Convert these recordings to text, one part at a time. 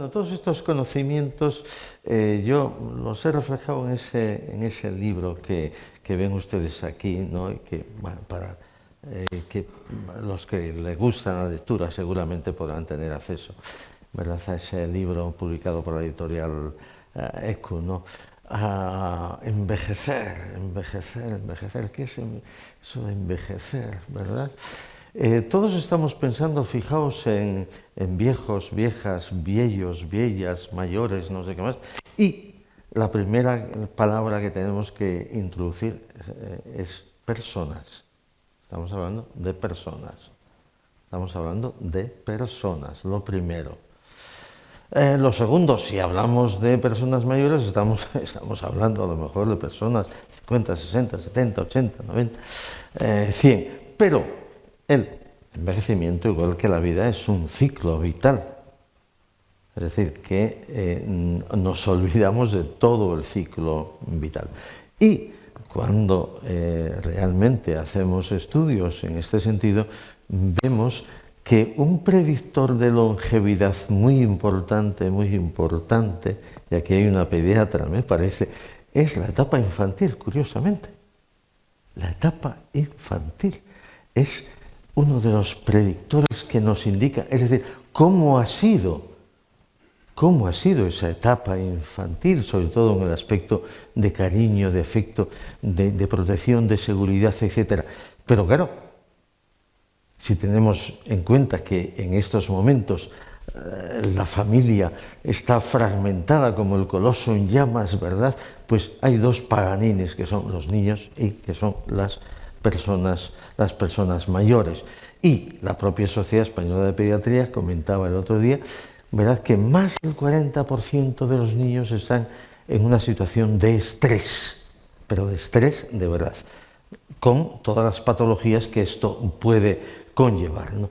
bueno, todos estos conocimientos yo los he reflejado en ese libro que ven ustedes aquí, ¿no? Y que, bueno, para que los que les gusta la lectura seguramente podrán tener acceso, ¿verdad?, a ese libro publicado por la editorial ECU, ¿no? A envejecer, ¿qué es eso de envejecer, verdad? Todos estamos pensando, fijaos, en viejos, viejas, viellos, viellas, mayores, no sé qué más. Y la primera palabra que tenemos que introducir es personas. Estamos hablando de personas. Estamos hablando de personas, lo primero. Lo segundo, si hablamos de personas mayores, estamos hablando a lo mejor de personas 50, 60, 70, 80, 90, 100. Pero el envejecimiento, igual que la vida, es un ciclo vital. Es decir, que nos olvidamos de todo el ciclo vital. Y cuando realmente hacemos estudios en este sentido, vemos que un predictor de longevidad muy importante, y aquí hay una pediatra, me parece, es la etapa infantil, curiosamente. La etapa infantil es uno de los predictores que nos indica, es decir, cómo ha sido esa etapa infantil, sobre todo en el aspecto de cariño, de afecto, de protección, de seguridad, etc. Pero claro, si tenemos en cuenta que en estos momentos la familia está fragmentada como el coloso en llamas, ¿verdad? Pues hay dos paganines, que son los niños y que son las personas mayores. Y la propia Sociedad Española de Pediatría comentaba el otro día, ¿verdad?, que más del 40% de los niños están en una situación de estrés, pero de estrés de verdad, con todas las patologías que esto puede conllevar, ¿no?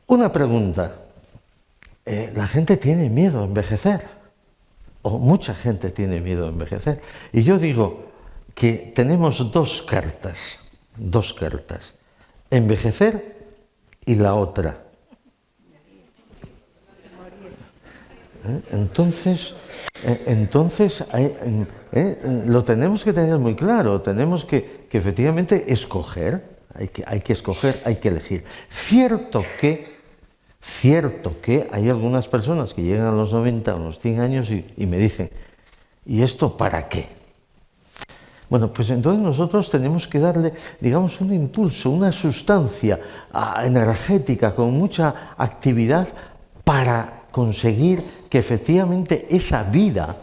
Una pregunta. La gente tiene miedo a envejecer, o mucha gente tiene miedo a envejecer. Y yo digo que tenemos dos cartas. Envejecer y la otra. Entonces lo tenemos que tener muy claro, tenemos que efectivamente escoger, hay que escoger, hay que elegir. Cierto que hay algunas personas que llegan a los 90, a los 100 años y me dicen, ¿y esto para qué? Bueno, pues entonces nosotros tenemos que darle, digamos, un impulso, una sustancia energética con mucha actividad para conseguir que efectivamente esa vida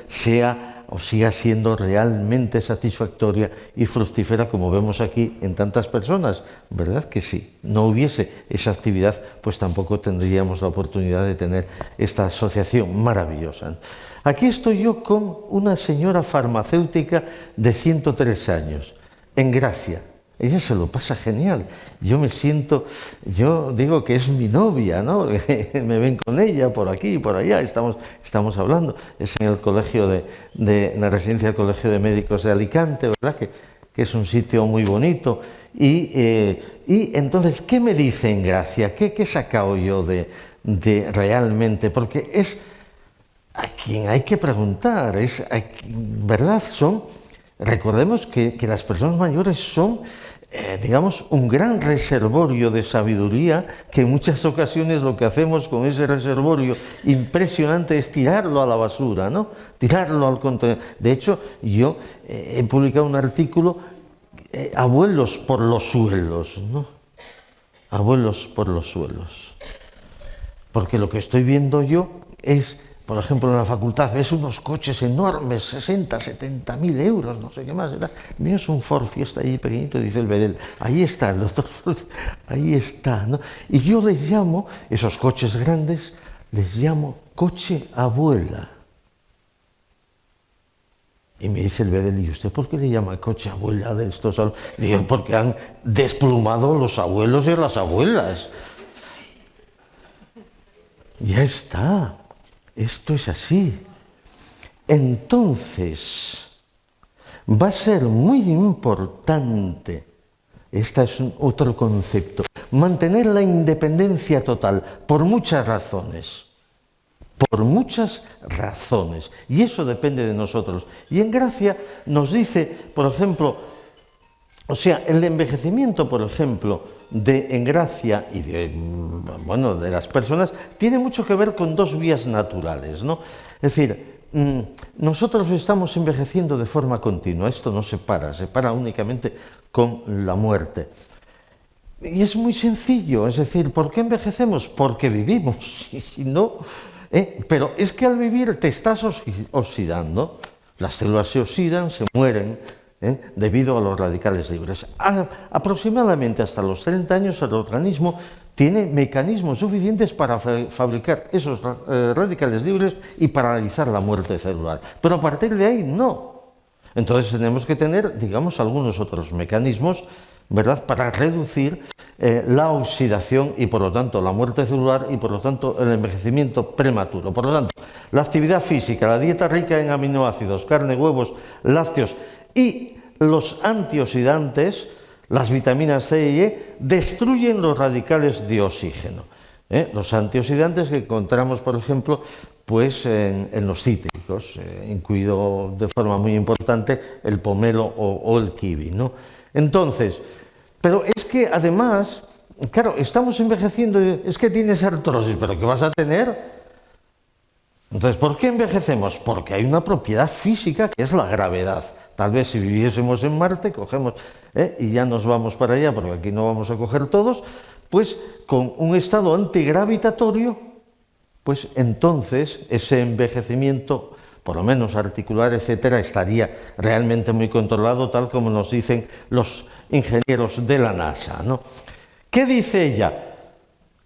sea o siga siendo realmente satisfactoria y fructífera, como vemos aquí en tantas personas, ¿verdad? Que si no hubiese esa actividad, pues tampoco tendríamos la oportunidad de tener esta asociación maravillosa. Aquí estoy yo con una señora farmacéutica de 103 años, en Gracia. Ella se lo pasa genial. Yo digo que es mi novia, ¿no? Me ven con ella por aquí y por allá, estamos hablando. Es en el colegio en la residencia del Colegio de Médicos de Alicante, ¿verdad? Que es un sitio muy bonito. Y entonces, ¿qué me dice en Gracia? ¿Qué he sacado yo de realmente? Porque es a quien hay que preguntar, ¿verdad? Recordemos que las personas mayores son, digamos, un gran reservorio de sabiduría, que en muchas ocasiones lo que hacemos con ese reservorio impresionante es tirarlo a la basura, ¿no? Tirarlo al contenedor. De hecho, yo he publicado un artículo, Abuelos por los suelos, ¿no? Abuelos por los suelos. Porque lo que estoy viendo yo es, por ejemplo, en la facultad, ves unos coches enormes, 60, 70 mil euros, no sé qué más. El mío es un Ford Fiesta ahí pequeñito, dice el Bedel. Ahí está, los otros, ahí está, ¿no? Y yo les llamo, esos coches grandes, les llamo coche abuela. Y me dice el Bedel, ¿y usted por qué le llama coche abuela de estos? Digo, porque han desplumado los abuelos y las abuelas. Ya está. Esto es así. Entonces, va a ser muy importante, este es otro concepto, mantener la independencia total, por muchas razones. por muchas razones, y eso depende de nosotros. Y en gracia nos dice, por ejemplo, o sea, el envejecimiento, por ejemplo, en gracia y de las personas, tiene mucho que ver con dos vías naturales, ¿no? Es decir, nosotros estamos envejeciendo de forma continua, esto no se para únicamente con la muerte. Y es muy sencillo, es decir, ¿por qué envejecemos? Porque vivimos, y no, pero es que al vivir te estás oxidando, las células se oxidan, se mueren, debido a los radicales libres. Aproximadamente hasta los 30 años el organismo tiene mecanismos suficientes para fabricar esos radicales libres y paralizar la muerte celular. Pero a partir de ahí no. Entonces tenemos que tener, digamos, algunos otros mecanismos, ¿verdad?, para reducir la oxidación y por lo tanto la muerte celular y por lo tanto el envejecimiento prematuro. Por lo tanto, la actividad física, la dieta rica en aminoácidos, carne, huevos, lácteos y los antioxidantes, las vitaminas C y E, destruyen los radicales de oxígeno. Los antioxidantes que encontramos, por ejemplo, pues en los cítricos, incluido de forma muy importante el pomelo o el kiwi, ¿no? Entonces, pero es que además, claro, estamos envejeciendo, es que tienes artrosis, pero ¿qué vas a tener? Entonces, ¿por qué envejecemos? Porque hay una propiedad física que es la gravedad. Tal vez si viviésemos en Marte, cogemos y ya nos vamos para allá, porque aquí no vamos a coger todos, pues con un estado antigravitatorio, pues entonces ese envejecimiento, por lo menos articular, etcétera, estaría realmente muy controlado, tal como nos dicen los ingenieros de la NASA, ¿no? ¿Qué dice ella?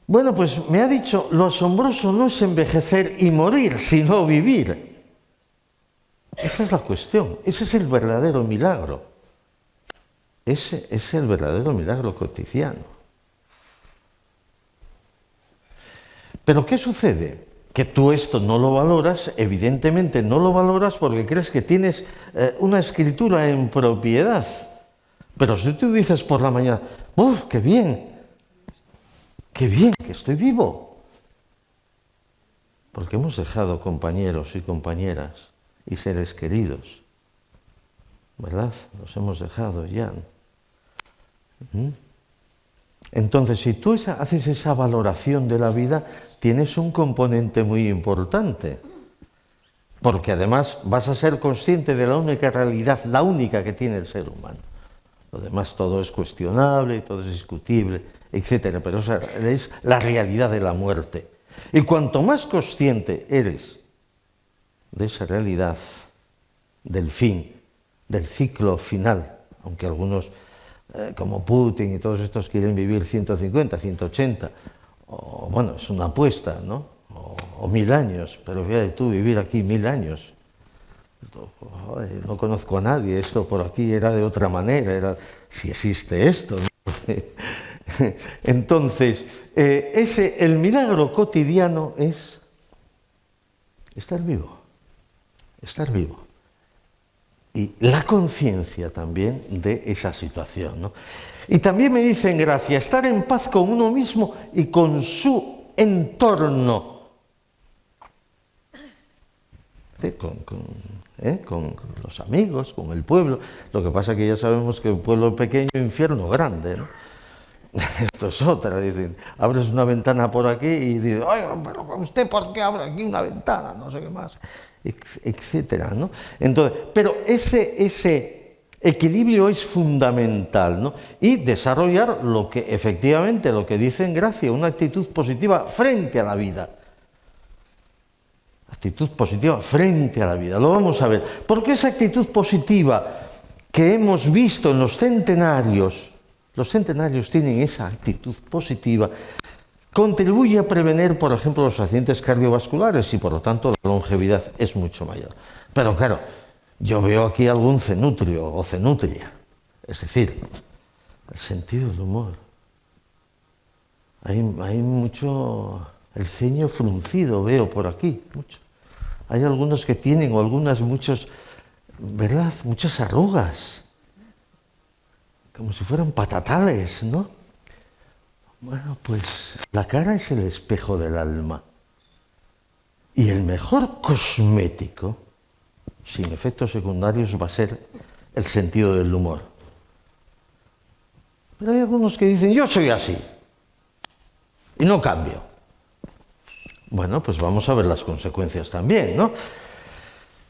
Bueno, pues me ha dicho, lo asombroso no es envejecer y morir, sino vivir. Esa es la cuestión, ese es el verdadero milagro. Ese es el verdadero milagro cotidiano. Pero ¿qué sucede? Que tú esto no lo valoras, evidentemente no lo valoras porque crees que tienes una escritura en propiedad. Pero si tú dices por la mañana, ¡uf, qué bien! ¡Qué bien que estoy vivo! Porque hemos dejado compañeros y compañeras y seres queridos, ¿verdad? Los hemos dejado ya. Entonces, si tú haces esa valoración de la vida, tienes un componente muy importante, porque además vas a ser consciente de la única realidad, la única que tiene el ser humano. Lo demás todo es cuestionable, todo es discutible, etcétera, pero esa es la realidad de la muerte. Y cuanto más consciente eres de esa realidad, del fin, del ciclo final, aunque algunos como Putin y todos estos quieren vivir 150, 180, o bueno, es una apuesta, ¿no? O 1000 años, pero fíjate tú, vivir aquí 1000 años. No conozco a nadie, esto por aquí era de otra manera, si existe esto, ¿no? Entonces, el milagro cotidiano es estar vivo, estar vivo. Y la conciencia también de esa situación, ¿no? Y también me dice en gracia, estar en paz con uno mismo y con su entorno. ¿Sí? Con los amigos, con el pueblo. Lo que pasa es que ya sabemos que un pueblo pequeño, infierno grande, ¿no? Esto es otra, dicen, abres una ventana por aquí y dices, oiga, pero ¿usted por qué abre aquí una ventana? No sé qué más, etcétera, ¿no? Entonces, pero ese equilibrio es fundamental, ¿no? Y desarrollar lo que efectivamente, lo que dice en gracia, una actitud positiva frente a la vida. Actitud positiva frente a la vida, lo vamos a ver. Porque esa actitud positiva que hemos visto en los centenarios tienen esa actitud positiva, contribuye a prevenir, por ejemplo, los accidentes cardiovasculares y por lo tanto la longevidad es mucho mayor. Pero claro, yo veo aquí algún cenutrio o cenutria, es decir, el sentido del humor. Hay mucho, el ceño fruncido veo por aquí, mucho. Hay algunos que tienen, o algunas, ¿verdad? Muchas arrugas, como si fueran patatales, ¿no? Bueno, pues la cara es el espejo del alma. Y el mejor cosmético, sin efectos secundarios, va a ser el sentido del humor. Pero hay algunos que dicen, yo soy así, y no cambio. Bueno, pues vamos a ver las consecuencias también, ¿no?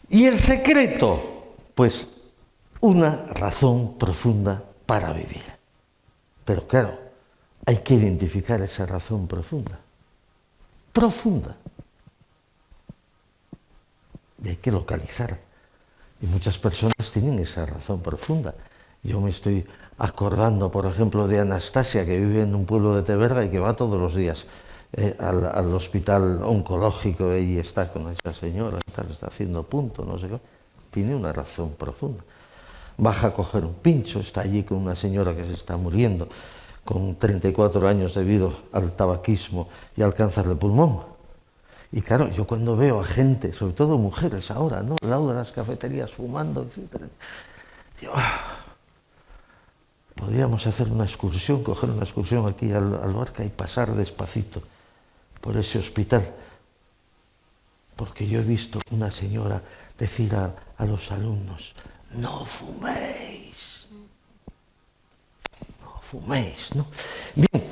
Y el secreto, pues una razón profunda para vivir. Pero claro, hay que identificar esa razón profunda. Profunda. Y hay que localizar. Y muchas personas tienen esa razón profunda. Yo me estoy acordando, por ejemplo, de Anastasia, que vive en un pueblo de Teberga y que va todos los días al hospital oncológico y está con esa señora, está haciendo punto, no sé qué. Tiene una razón profunda. Baja a coger un pincho, está allí con una señora que se está muriendo, con 34 años debido al tabaquismo y al cáncer de pulmón. Y claro, yo cuando veo a gente, sobre todo mujeres ahora, ¿no?, al lado de las cafeterías fumando, etc., digo, podríamos hacer una excursión, coger una excursión aquí al Barca y pasar despacito por ese hospital. Porque yo he visto una señora decir a los alumnos, no fuméis, no fuméis, ¿no? Bien,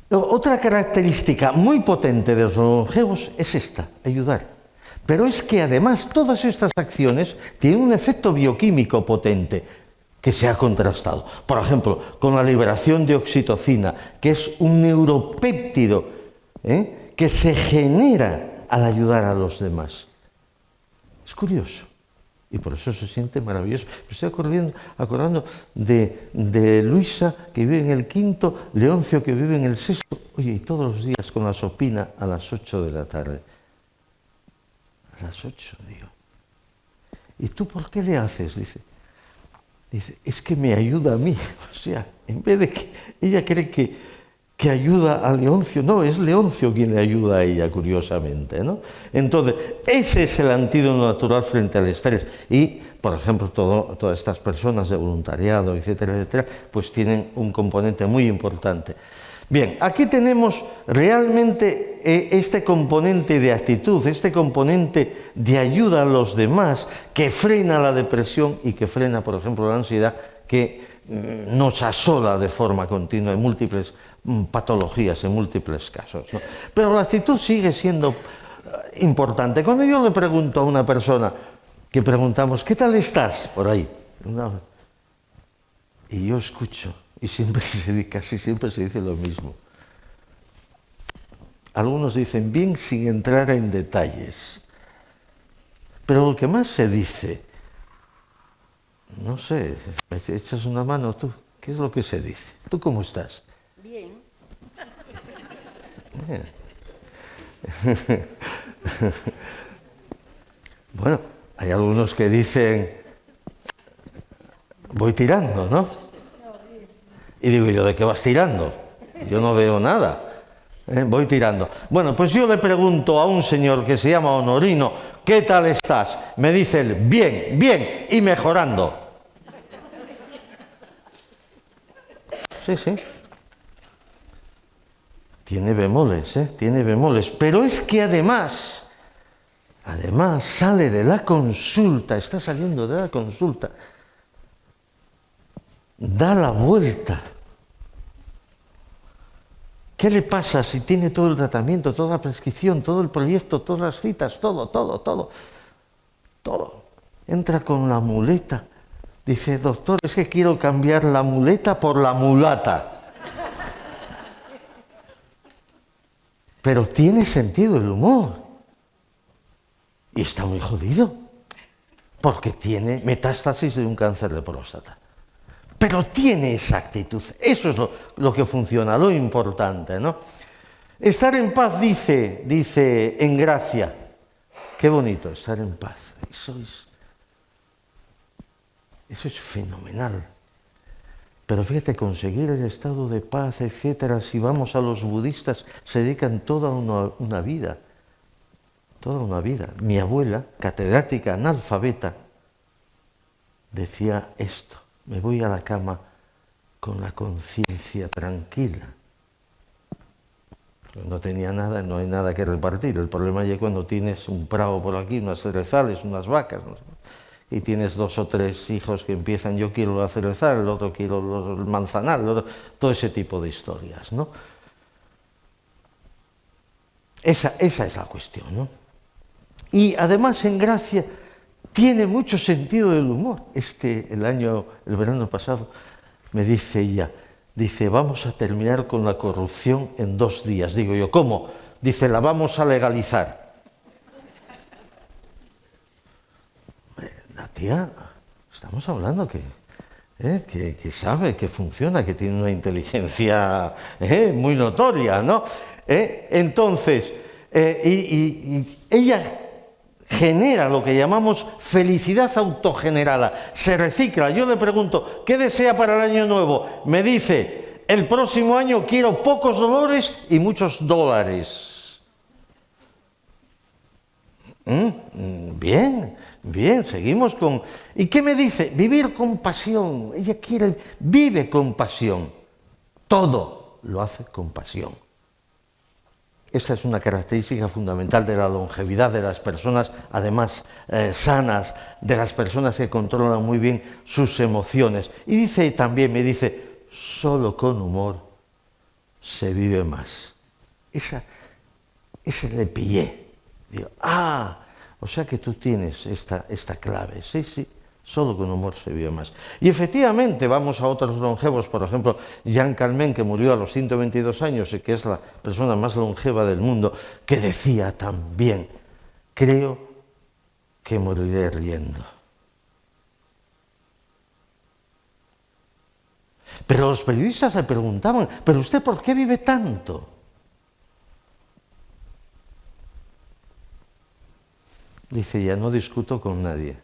otra característica muy potente de los longevos es esta, ayudar. Pero es que además todas estas acciones tienen un efecto bioquímico potente que se ha contrastado. Por ejemplo, con la liberación de oxitocina, que es un neuropéptido que se genera al ayudar a los demás. Es curioso. Y por eso se siente maravilloso. Me estoy acordando de Luisa, que vive en el 5º, Leoncio, que vive en el 6º. Oye, y todos los días con la sopina a las 8 de la tarde. A las 8, digo. ¿Y tú por qué le haces? Dice, es que me ayuda a mí. O sea, en vez de que ella cree que ayuda a Leoncio, no, es Leoncio quien le ayuda a ella, curiosamente, ¿no? Entonces, ese es el antídoto natural frente al estrés. Y, por ejemplo, todas estas personas de voluntariado, etcétera, etcétera, pues tienen un componente muy importante. Bien, aquí tenemos realmente este componente de actitud, este componente de ayuda a los demás, que frena la depresión y que frena, por ejemplo, la ansiedad, que nos asola de forma continua en múltiples patologías, en múltiples casos, ¿no? Pero la actitud sigue siendo importante. Cuando yo le pregunto a una persona, que preguntamos, ¿qué tal estás? Por ahí. Y yo escucho, y casi siempre se dice lo mismo. Algunos dicen bien sin entrar en detalles. Pero lo que más se dice, no sé, ¿me echas una mano tú? ¿Qué es lo que se dice? ¿Tú cómo estás? Bien. Bueno, hay algunos que dicen, voy tirando, ¿no? Y digo, ¿yo de qué vas tirando? Yo no veo nada. Voy tirando. Bueno, pues yo le pregunto a un señor que se llama Honorino, ¿qué tal estás? Me dice él, bien, bien, y mejorando. Sí, sí. Tiene bemoles, tiene bemoles. Pero es que además sale de la consulta, está saliendo de la consulta, da la vuelta. ¿Qué le pasa si tiene todo el tratamiento, toda la prescripción, todo el proyecto, todas las citas, todo? Entra con la muleta. Dice, doctor, es que quiero cambiar la muleta por la mulata. Pero tiene sentido el humor. Y está muy jodido. Porque tiene metástasis de un cáncer de próstata. Pero tiene esa actitud. Eso es lo que funciona, lo importante, ¿no? Estar en paz, dice en Gracia. Qué bonito, estar en paz. Eso es fenomenal. Pero fíjate, conseguir el estado de paz, etcétera, si vamos a los budistas, se dedican toda una vida. Toda una vida. Mi abuela, catedrática, analfabeta, decía esto: me voy a la cama con la conciencia tranquila. No tenía nada, no hay nada que repartir. El problema es cuando tienes un prado por aquí, unas cerezales, unas vacas, no sé, y tienes 2 o 3 hijos que empiezan, yo quiero la cerezal, el otro quiero el manzanar, todo ese tipo de historias, ¿no? Esa es la cuestión, ¿no? Y además en Gracia tiene mucho sentido del humor. El verano pasado, me dice ella, dice, vamos a terminar con la corrupción en 2 días. Digo yo, ¿cómo? Dice, la vamos a legalizar. La tía, estamos hablando que sabe, que funciona, que tiene una inteligencia muy notoria, ¿no? Entonces, y ella genera lo que llamamos felicidad autogenerada, se recicla. Yo le pregunto, ¿qué desea para el año nuevo? Me dice, el próximo año quiero pocos dolores y muchos dólares. Bien, bien, seguimos con... ¿Y qué me dice? Vivir con pasión. Ella vive con pasión. Todo lo hace con pasión. Esa es una característica fundamental de la longevidad de las personas, además sanas, de las personas que controlan muy bien sus emociones. Y dice también, me dice, solo con humor se vive más. Ese le pillé. Digo, o sea que tú tienes esta clave. Sí, sí, solo con humor se vive más. Y efectivamente, vamos a otros longevos, por ejemplo, Jean Calment, que murió a los 122 años y que es la persona más longeva del mundo, que decía también, creo que moriré riendo. Pero los periodistas le preguntaban, ¿pero usted por qué vive tanto? Dice, ya no discuto con nadie.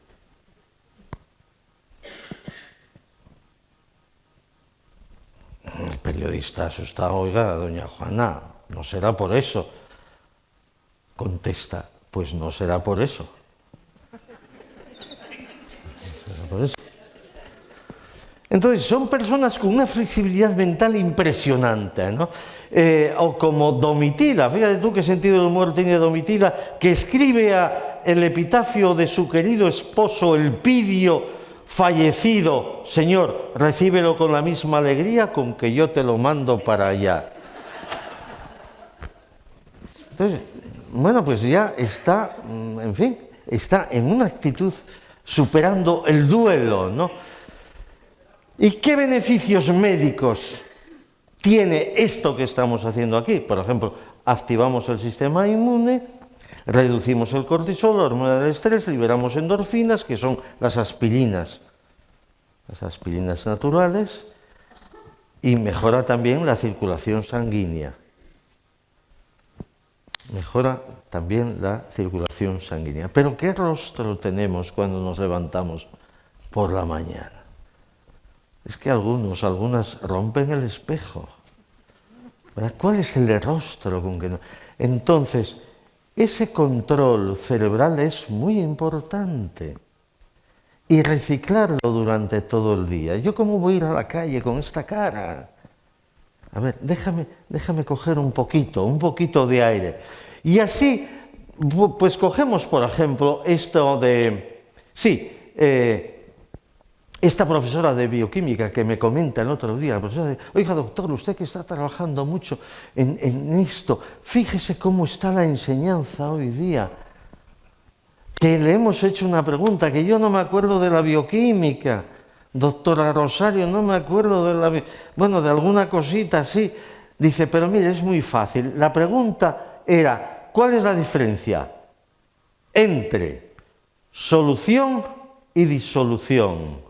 El periodista asustado, oiga, doña Juana, no será por eso. Contesta, pues no será por eso. No será por eso. Entonces, son personas con una flexibilidad mental impresionante, ¿no? O como Domitila, fíjate tú qué sentido del humor tiene Domitila, que escribe el epitafio de su querido esposo Elpidio, fallecido: Señor, recíbelo con la misma alegría con que yo te lo mando para allá. Entonces, bueno, pues ya está, en fin, está en una actitud superando el duelo, ¿no? ¿Y qué beneficios médicos tiene esto que estamos haciendo aquí? Por ejemplo, activamos el sistema inmune, reducimos el cortisol, la hormona del estrés, liberamos endorfinas, que son las aspirinas naturales, y mejora también la circulación sanguínea. Mejora también la circulación sanguínea. Pero ¿qué rostro tenemos cuando nos levantamos por la mañana? Es que algunas rompen el espejo. ¿Verdad? ¿Cuál es el rostro con que no? Entonces, ese control cerebral es muy importante. Y reciclarlo durante todo el día. ¿Yo cómo voy a ir a la calle con esta cara? A ver, déjame coger un poquito de aire. Y así, pues cogemos, por ejemplo, esto de... Sí, esta profesora de bioquímica que me comenta el otro día, la profesora de, oiga doctor, usted que está trabajando mucho en esto, fíjese cómo está la enseñanza hoy día, que le hemos hecho una pregunta, que yo no me acuerdo de la bioquímica, doctora Rosario, no me acuerdo de alguna cosita así. Dice, pero mire, es muy fácil. La pregunta era, ¿cuál es la diferencia entre solución y disolución?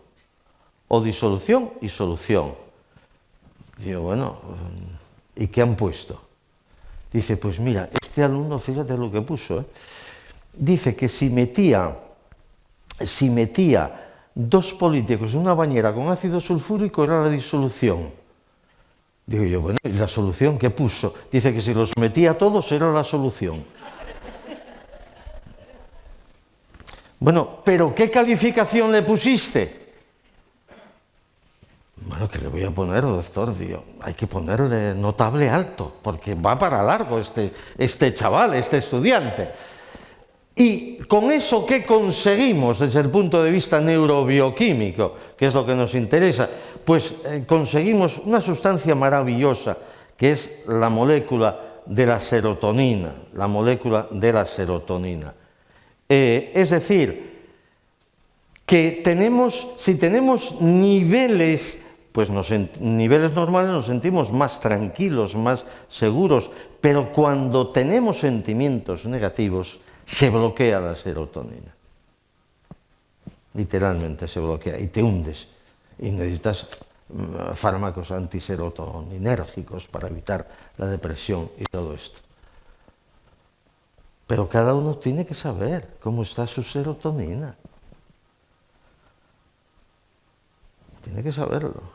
O disolución y solución. Digo, bueno, ¿y qué han puesto? Dice, pues mira, este alumno, fíjate lo que puso, dice que si metía 2 políticos en una bañera con ácido sulfúrico era la disolución. Digo yo, bueno, ¿y la solución qué puso? Dice que si los metía todos era la solución. Bueno, ¿pero qué calificación le pusiste? Bueno, ¿qué le voy a poner, doctor? Digo, hay que ponerle notable alto, porque va para largo este chaval, este estudiante. Y con eso, ¿qué conseguimos desde el punto de vista neurobioquímico, que es lo que nos interesa? Pues conseguimos una sustancia maravillosa, que es la molécula de la serotonina, la molécula de la serotonina. Es decir, que si tenemos niveles, pues niveles normales nos sentimos más tranquilos, más seguros, pero cuando tenemos sentimientos negativos, se bloquea la serotonina. Literalmente se bloquea y te hundes. Y necesitas fármacos antiserotoninérgicos para evitar la depresión y todo esto. Pero cada uno tiene que saber cómo está su serotonina. Tiene que saberlo.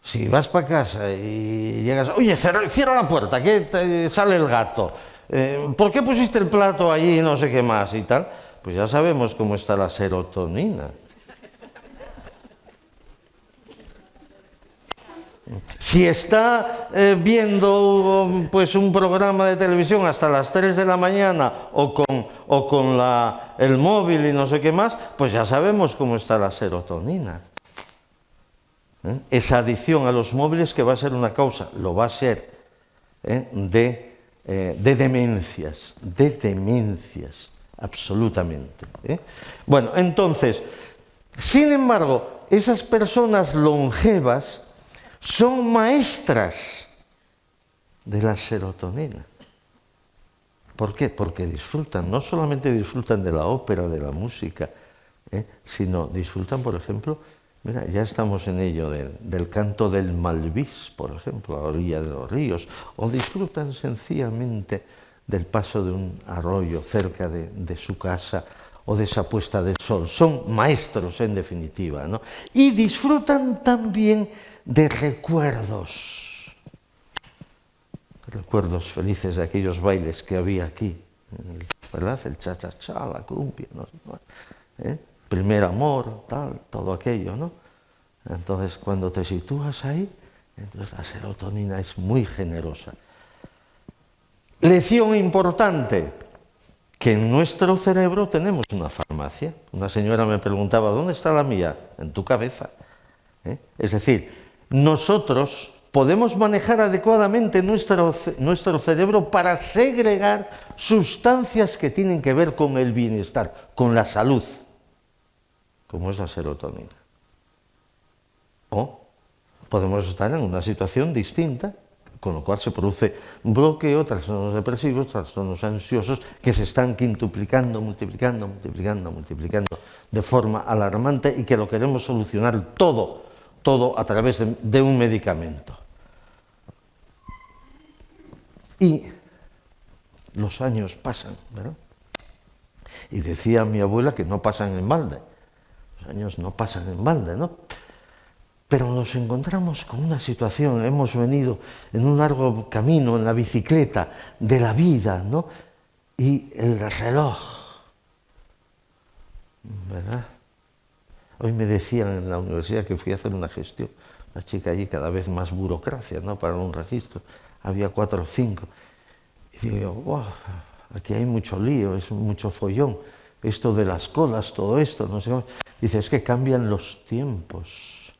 Si vas para casa y llegas, oye, cierra la puerta, que sale el gato. ¿Por qué pusiste el plato allí y no sé qué más y tal? Pues ya sabemos cómo está la serotonina. Si está viendo pues un programa de televisión hasta las 3 de la mañana o con el móvil y no sé qué más, pues ya sabemos cómo está la serotonina. Esa adicción a los móviles que va a ser una causa, lo va a ser, de demencias, absolutamente. Bueno, entonces, sin embargo, esas personas longevas son maestras de la serotonina. ¿Por qué? Porque disfrutan, no solamente disfrutan de la ópera, de la música, sino disfrutan, por ejemplo, mira, ya estamos en ello del canto del Malvís, por ejemplo, a la orilla de los ríos, o disfrutan sencillamente del paso de un arroyo cerca de su casa o de esa puesta de sol. Son maestros, en definitiva, ¿no? Y disfrutan también de recuerdos felices de aquellos bailes que había aquí, ¿verdad? El cha-cha-cha, la cumbia, no sé, primer amor, tal, todo aquello, ¿no? Entonces, cuando te sitúas ahí, entonces la serotonina es muy generosa. Lección importante, que en nuestro cerebro tenemos una farmacia. Una señora me preguntaba, ¿dónde está la mía? En tu cabeza. Es decir, nosotros podemos manejar adecuadamente nuestro cerebro para segregar sustancias que tienen que ver con el bienestar, con la salud, como es la serotonina. O podemos estar en una situación distinta, con lo cual se produce un bloqueo, trastornos depresivos, trastornos ansiosos, que se están quintuplicando, multiplicando de forma alarmante y que lo queremos solucionar todo a través de un medicamento. Y los años pasan, ¿verdad? Y decía mi abuela que no pasan en balde. Los años no pasan en balde, ¿no? Pero nos encontramos con una situación, hemos venido en un largo camino, en la bicicleta de la vida, ¿no? Y el reloj, ¿verdad? Hoy me decían en la universidad que fui a hacer una gestión, una chica allí, cada vez más burocracia, ¿no? Para un registro, había 4 o 5. Y digo, wow, aquí hay mucho lío, es mucho follón, esto de las colas, todo esto, no sé cómo. Dice, es que cambian los tiempos.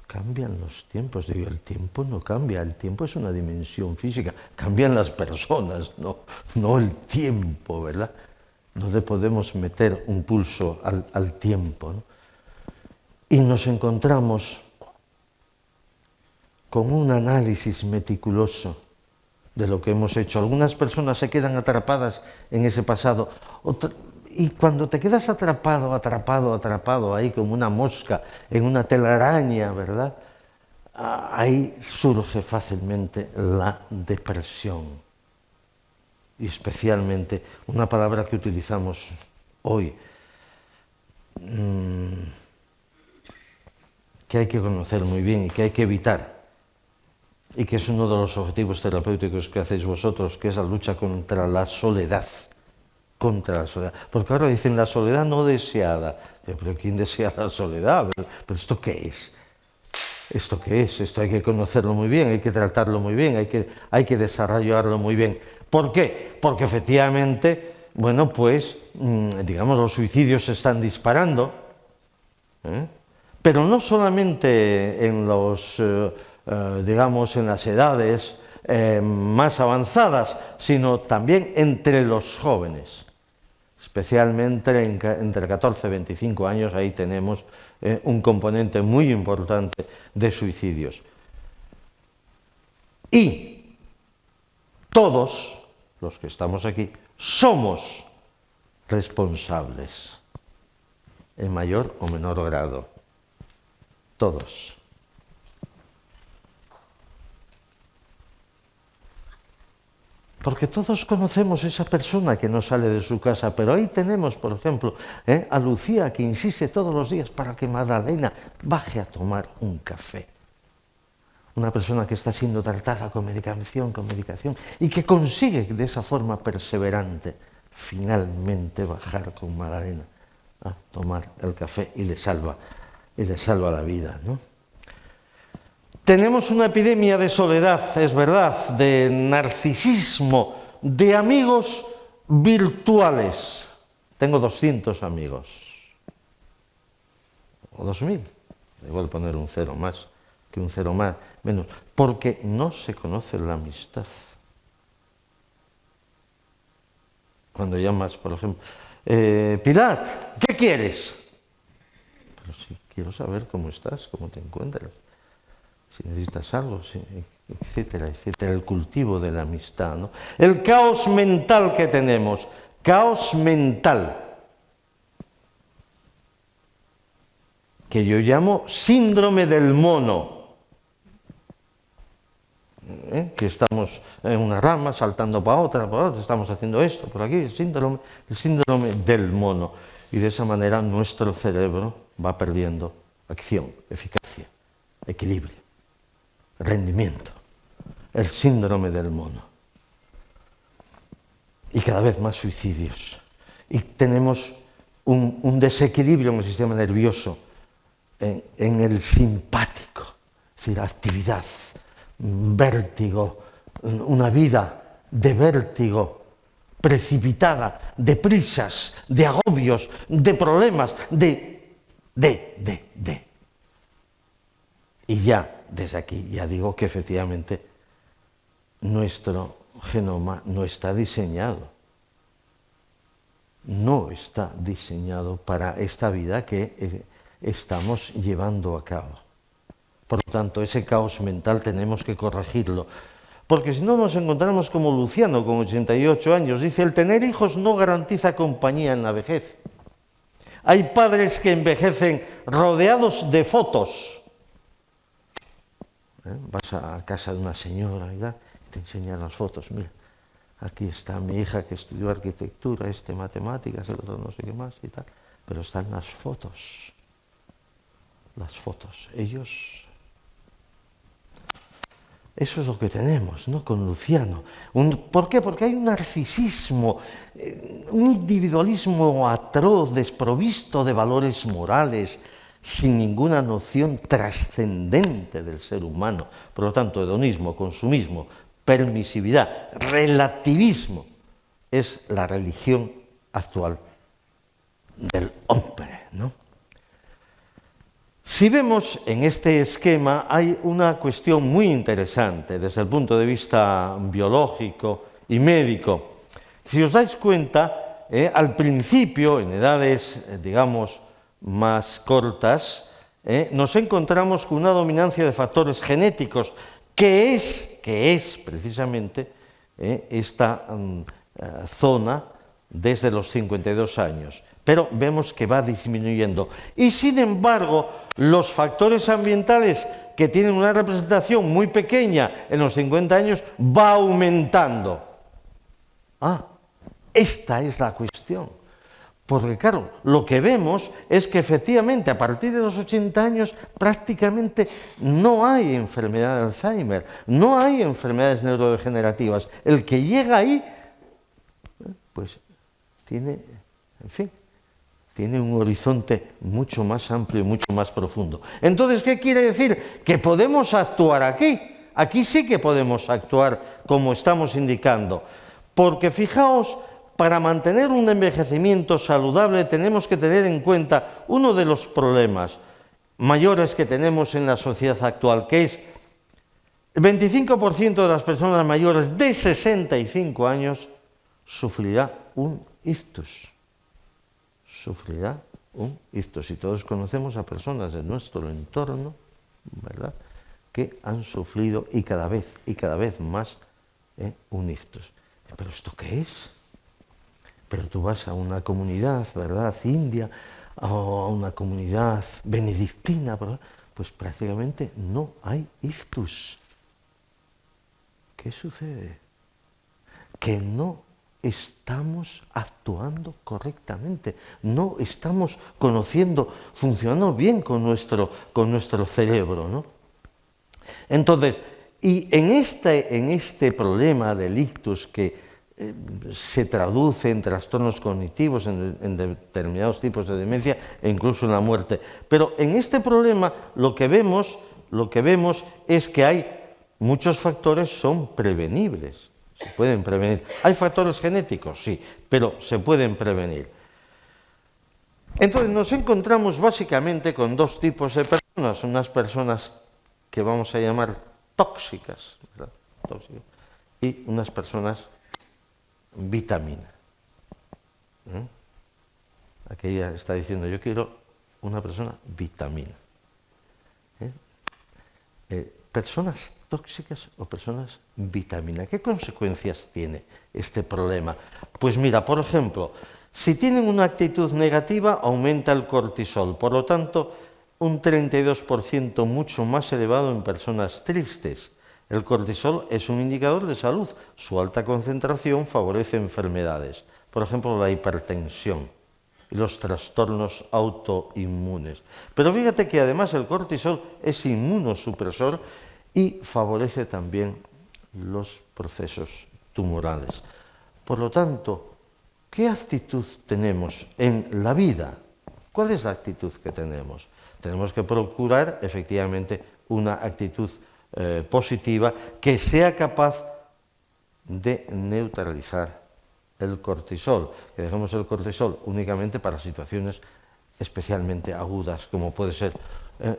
Cambian los tiempos. Digo, el tiempo no cambia, el tiempo es una dimensión física. Cambian las personas, no el tiempo, ¿verdad? No le podemos meter un pulso al tiempo, ¿no? Y nos encontramos con un análisis meticuloso de lo que hemos hecho. Algunas personas se quedan atrapadas en ese pasado. Y cuando te quedas atrapado ahí como una mosca en una telaraña, ¿verdad? Ahí surge fácilmente la depresión. Y especialmente una palabra que utilizamos hoy, que hay que conocer muy bien y que hay que evitar, y que es uno de los objetivos terapéuticos que hacéis vosotros, que es la lucha contra la soledad. contra la soledad. Porque ahora dicen la soledad no deseada. Pero ¿quién desea la soledad? ¿Pero esto qué es? ¿Esto qué es? Esto hay que conocerlo muy bien, hay que tratarlo muy bien, hay que desarrollarlo muy bien. ¿Por qué? Porque efectivamente, bueno, pues, digamos, los suicidios se están disparando, pero no solamente en digamos, en las edades más avanzadas, sino también entre los jóvenes. Especialmente entre 14 y 25 años, ahí tenemos un componente muy importante de suicidios. Y todos los que estamos aquí somos responsables, en mayor o menor grado. Todos. Porque todos conocemos a esa persona que no sale de su casa, pero ahí tenemos, por ejemplo, a Lucía, que insiste todos los días para que Magdalena baje a tomar un café. Una persona que está siendo tratada con medicación, y que consigue de esa forma perseverante finalmente bajar con Magdalena a tomar el café y le salva la vida, ¿no? Tenemos una epidemia de soledad, es verdad, de narcisismo, de amigos virtuales. Tengo 200 amigos, o 2000, debo poner un cero más, que un cero más, menos, porque no se conoce la amistad. Cuando llamas, por ejemplo, Pilar, ¿qué quieres? Pero sí, quiero saber cómo estás, cómo te encuentras. Si necesitas algo, sí, etcétera, etcétera, el cultivo de la amistad, ¿no? El caos mental que tenemos, caos mental, que yo llamo síndrome del mono, que estamos en una rama, saltando para otra, estamos haciendo esto, por aquí, el síndrome del mono, y de esa manera nuestro cerebro va perdiendo acción, eficacia, equilibrio, rendimiento, el síndrome del mono. Y cada vez más suicidios. Y tenemos un desequilibrio en el sistema nervioso, en el simpático, es decir, actividad, vértigo, una vida de vértigo, precipitada, de prisas, de agobios, de problemas, Y ya, desde aquí, ya digo que efectivamente nuestro genoma no está diseñado. No está diseñado para esta vida que estamos llevando a cabo. Por lo tanto, ese caos mental tenemos que corregirlo. Porque si no nos encontramos como Luciano, con 88 años, dice, el tener hijos no garantiza compañía en la vejez. Hay padres que envejecen rodeados de fotos. Vas a casa de una señora y te enseñan las fotos. Mira, aquí está mi hija que estudió arquitectura, matemáticas, el otro no sé qué más y tal. Pero están las fotos. Las fotos. Ellos... Eso es lo que tenemos, ¿no? Con Luciano. ¿Por qué? Porque hay un narcisismo, un individualismo atroz, desprovisto de valores morales, sin ninguna noción trascendente del ser humano. Por lo tanto, hedonismo, consumismo, permisividad, relativismo, es la religión actual del hombre, ¿no? Si vemos en este esquema, hay una cuestión muy interesante desde el punto de vista biológico y médico. Si os dais cuenta, al principio, en edades, digamos, más cortas, nos encontramos con una dominancia de factores genéticos, que es precisamente esta zona desde los 52 años. Pero vemos que va disminuyendo. Y sin embargo, los factores ambientales que tienen una representación muy pequeña en los 50 años, va aumentando. Esta es la cuestión. Porque claro, lo que vemos es que efectivamente a partir de los 80 años prácticamente no hay enfermedad de Alzheimer, no hay enfermedades neurodegenerativas. El que llega ahí, pues tiene, en fin, tiene un horizonte mucho más amplio y mucho más profundo. Entonces, ¿qué quiere decir? Que podemos actuar aquí. Aquí sí que podemos actuar como estamos indicando. Porque fijaos, para mantener un envejecimiento saludable tenemos que tener en cuenta uno de los problemas mayores que tenemos en la sociedad actual, que es el 25% de las personas mayores de 65 años sufrirá un ictus. Sufrirá un ictus. Y todos conocemos a personas de nuestro entorno, ¿verdad?, que han sufrido y cada vez más un ictus. ¿Pero esto qué es? Pero tú vas a una comunidad, ¿verdad?, india, o a una comunidad benedictina, pues prácticamente no hay ictus. ¿Qué sucede? Que no estamos actuando correctamente, no estamos conociendo, funcionando bien con nuestro cerebro, ¿no? Entonces, y en este problema del ictus que se traduce en trastornos cognitivos, en determinados tipos de demencia e incluso en la muerte, pero en este problema lo que vemos es que hay muchos factores son prevenibles, se pueden prevenir. ¿Hay factores genéticos? Sí, pero se pueden prevenir. Entonces nos encontramos básicamente con dos tipos de personas, unas personas que vamos a llamar tóxicas, ¿verdad?, tóxicas, y unas personas vitamina. Aquella está diciendo, yo quiero una persona vitamina. Personas tóxicas o personas vitamina. ¿Qué consecuencias tiene este problema? Pues mira, por ejemplo, si tienen una actitud negativa, aumenta el cortisol. Por lo tanto, un 32% mucho más elevado en personas tristes. El cortisol es un indicador de salud. Su alta concentración favorece enfermedades. Por ejemplo, la hipertensión y los trastornos autoinmunes. Pero fíjate que además el cortisol es inmunosupresor y favorece también los procesos tumorales. Por lo tanto, ¿qué actitud tenemos en la vida? ¿Cuál es la actitud que tenemos? Tenemos que procurar efectivamente una actitud positiva que sea capaz de neutralizar el cortisol, que dejemos el cortisol únicamente para situaciones especialmente agudas, como puede ser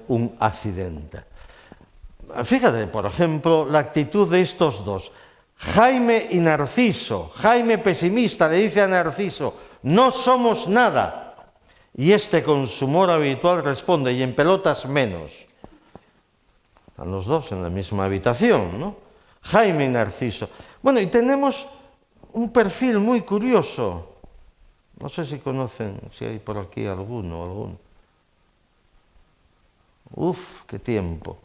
un accidente. Fíjate, por ejemplo, la actitud de estos dos, Jaime y Narciso. Jaime, pesimista, le dice a Narciso, no somos nada. Y este, con su humor habitual, responde, y en pelotas menos. Están los dos en la misma habitación, ¿no? Jaime y Narciso. Bueno, y tenemos un perfil muy curioso. No sé si conocen, si hay por aquí alguno. Uf, qué tiempo.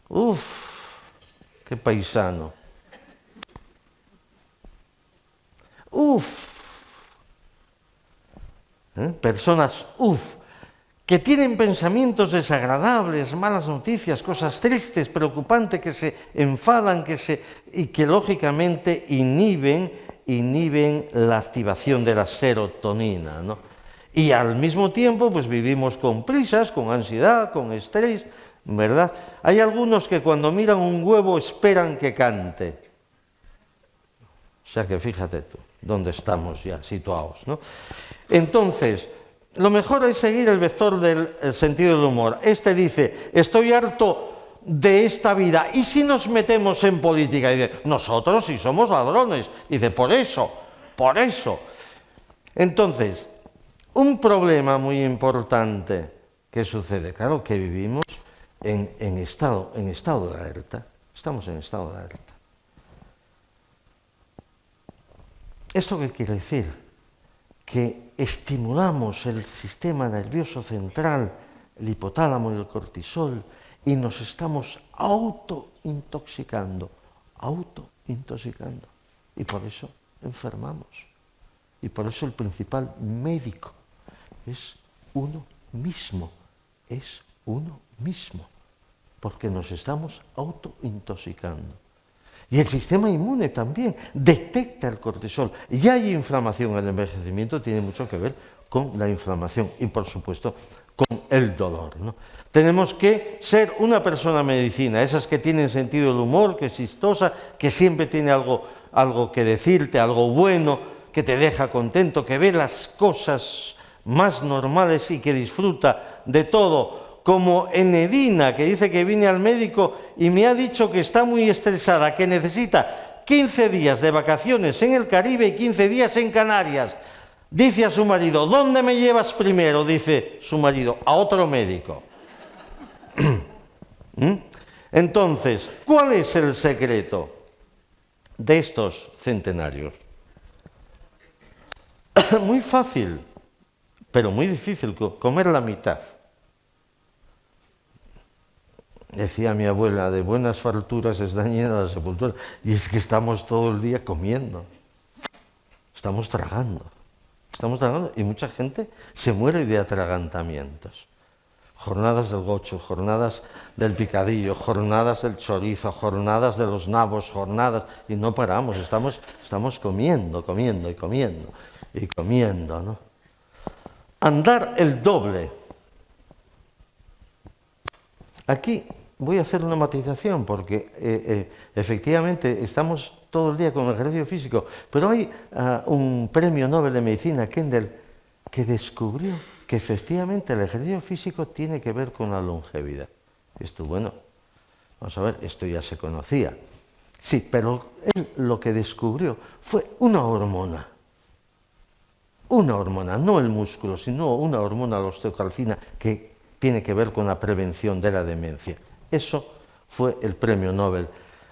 Uf, qué paisano. Uf. Personas, que tienen pensamientos desagradables, malas noticias, cosas tristes, preocupantes, que se enfadan, y que lógicamente inhiben la activación de la serotonina, ¿no? Y al mismo tiempo, pues vivimos con prisas, con ansiedad, con estrés, ¿verdad? Hay algunos que cuando miran un huevo esperan que cante. O sea que fíjate tú, dónde estamos ya situados, ¿no? Entonces, lo mejor es seguir el vector del sentido del humor. Este dice, estoy harto de esta vida. ¿Y si nos metemos en política? Y dice, nosotros sí somos ladrones. Y dice, por eso. Entonces, un problema muy importante que sucede, claro, que vivimos en estado de alerta. Estamos en estado de alerta. ¿Esto qué quiere decir? Que estimulamos el sistema nervioso central, el hipotálamo y el cortisol, y nos estamos autointoxicando. Y por eso enfermamos. Y por eso el principal médico es uno mismo. Porque nos estamos autointoxicando. Y el sistema inmune también detecta el cortisol. Y hay inflamación. El envejecimiento tiene mucho que ver con la inflamación y, por supuesto, con el dolor, ¿no? Tenemos que ser una persona medicina, esas que tienen sentido del humor, que es chistosa, que siempre tiene algo que decirte, algo bueno, que te deja contento, que ve las cosas más normales y que disfruta de todo, como Enedina, que dice que vine al médico y me ha dicho que está muy estresada, que necesita 15 días de vacaciones en el Caribe y 15 días en Canarias. Dice a su marido, ¿dónde me llevas primero? Dice su marido, a otro médico. Entonces, ¿cuál es el secreto de estos centenarios? Muy fácil, pero muy difícil, comer la mitad. Decía mi abuela, de buenas farturas está llena la sepultura. Y es que estamos todo el día comiendo. Estamos tragando y mucha gente se muere de atragantamientos. Jornadas del gocho, jornadas del picadillo, jornadas del chorizo, jornadas de los nabos, jornadas, y no paramos, estamos comiendo, ¿no? Andar el doble. Aquí voy a hacer una matización porque efectivamente estamos todo el día con el ejercicio físico, pero hay un premio Nobel de Medicina, Kendall, que descubrió que efectivamente el ejercicio físico tiene que ver con la longevidad. Esto, bueno, vamos a ver, esto ya se conocía. Sí, pero él lo que descubrió fue una hormona, no el músculo, sino una hormona, la osteocalcina, que tiene que ver con la prevención de la demencia. Eso fue el premio Nobel.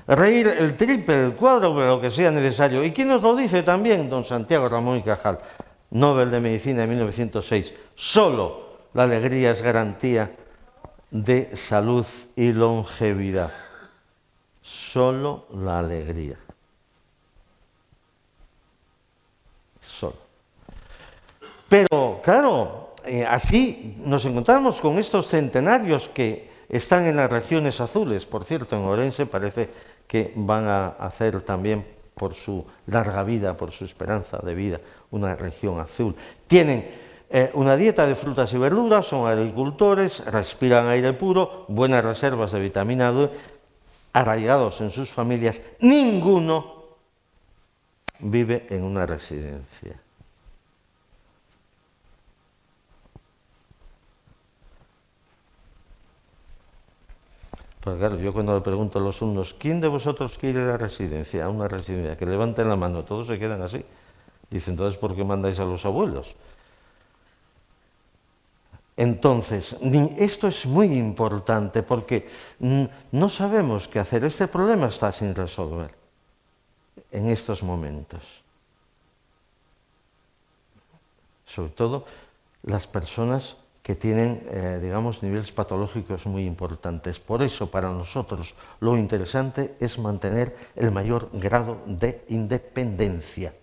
Reír el triple, el cuádruple, lo que sea necesario. ¿Y quién nos lo dice también? Don Santiago Ramón y Cajal, Nobel de Medicina de 1906. Solo la alegría es garantía de salud y longevidad. Solo la alegría. Solo. Pero, claro, así nos encontramos con estos centenarios que están en las regiones azules. Por cierto, en Orense parece que van a hacer también, por su larga vida, por su esperanza de vida, una región azul. Tienen una dieta de frutas y verduras, son agricultores, respiran aire puro, buenas reservas de vitamina D, arraigados en sus familias. Ninguno vive en una residencia. Pues claro, yo cuando le pregunto a los alumnos, ¿quién de vosotros quiere ir a la residencia? A una residencia, que levanten la mano, todos se quedan así. Dicen, entonces, ¿por qué mandáis a los abuelos? Entonces, esto es muy importante porque no sabemos qué hacer. Este problema está sin resolver en estos momentos. Sobre todo las personas que tienen, digamos, niveles patológicos muy importantes. Por eso, para nosotros, lo interesante es mantener el mayor grado de independencia.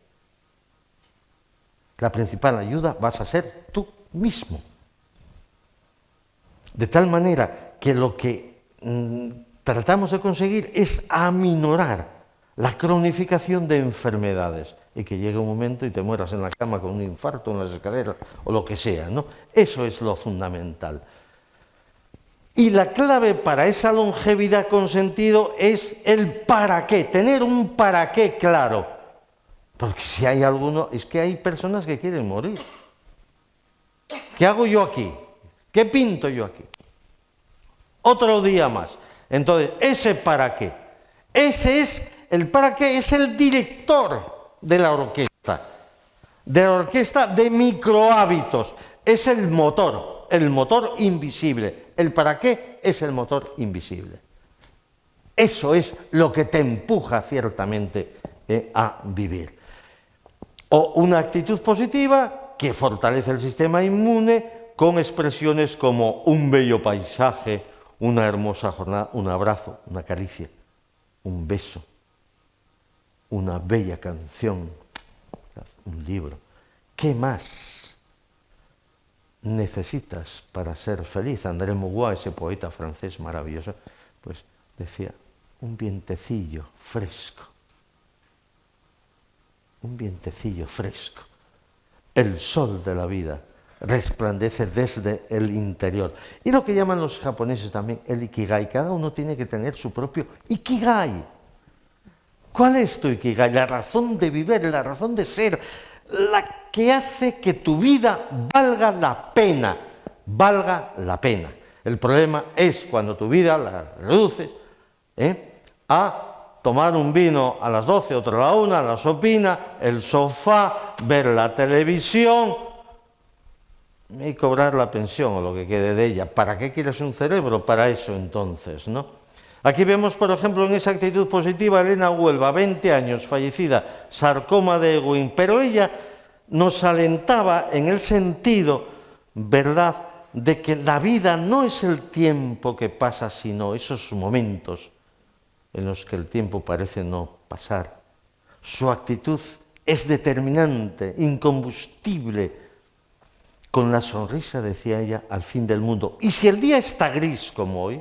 La principal ayuda vas a ser tú mismo. De tal manera que lo que tratamos de conseguir es aminorar la cronificación de enfermedades y que llegue un momento y te mueras en la cama con un infarto, en las escaleras o lo que sea, ¿no? Eso es lo fundamental. Y la clave para esa longevidad con sentido es el para qué, tener un para qué claro. Porque si hay alguno, es que hay personas que quieren morir. ¿Qué hago yo aquí? ¿Qué pinto yo aquí? Otro día más. Entonces, ese para qué. Ese es, el para qué es el director de la orquesta de microhábitos. Es el motor invisible. El para qué es el motor invisible. Eso es lo que te empuja ciertamente a vivir. O una actitud positiva que fortalece el sistema inmune con expresiones como un bello paisaje, una hermosa jornada, un abrazo, una caricia, un beso, una bella canción, un libro. ¿Qué más necesitas para ser feliz? André Maurois, ese poeta francés maravilloso, pues decía, un vientecillo fresco. Un vientecillo fresco. El sol de la vida resplandece desde el interior. Y lo que llaman los japoneses también el ikigai. Cada uno tiene que tener su propio ikigai. ¿Cuál es tu ikigai? La razón de vivir, la razón de ser, la que hace que tu vida valga la pena. Valga la pena. El problema es cuando tu vida la reduces a tomar un vino a las 12, otro a la 1, la sopina, el sofá, ver la televisión y cobrar la pensión o lo que quede de ella. ¿Para qué quieres un cerebro? Para eso entonces, ¿no? Aquí vemos, por ejemplo, en esa actitud positiva, Elena Huelva, 20 años, fallecida, sarcoma de Ewing, pero ella nos alentaba en el sentido, ¿verdad?, de que la vida no es el tiempo que pasa, sino esos momentos en los que el tiempo parece no pasar. Su actitud es determinante, incombustible. Con la sonrisa, decía ella, al fin del mundo. Y si el día está gris como hoy,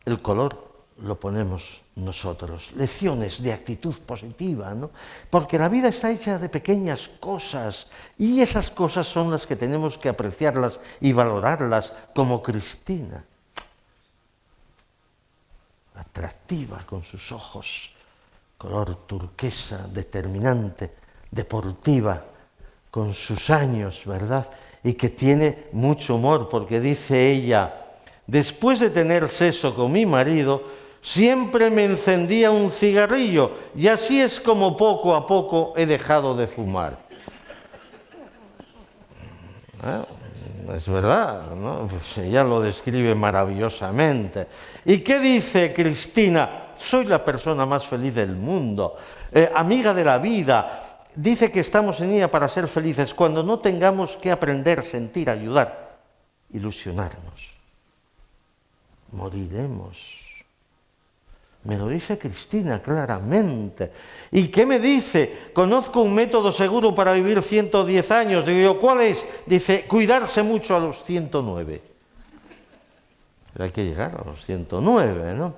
el color lo ponemos nosotros. Lecciones de actitud positiva, ¿no? Porque la vida está hecha de pequeñas cosas y esas cosas son las que tenemos que apreciarlas y valorarlas, como Cristina. Atractiva con sus ojos, color turquesa, determinante, deportiva, con sus años, ¿verdad? Y que tiene mucho humor, porque dice ella: después de tener sexo con mi marido, siempre me encendía un cigarrillo y así es como poco a poco he dejado de fumar. Es verdad, ¿no? Pues ella lo describe maravillosamente. ¿Y qué dice Cristina? Soy la persona más feliz del mundo, amiga de la vida. Dice que estamos en ella para ser felices cuando no tengamos que aprender, sentir, ayudar, ilusionarnos. Moriremos. Me lo dice Cristina claramente. ¿Y qué me dice? Conozco un método seguro para vivir 110 años. Digo yo, ¿cuál es? Dice, cuidarse mucho a los 109. Pero hay que llegar a los 109, ¿no?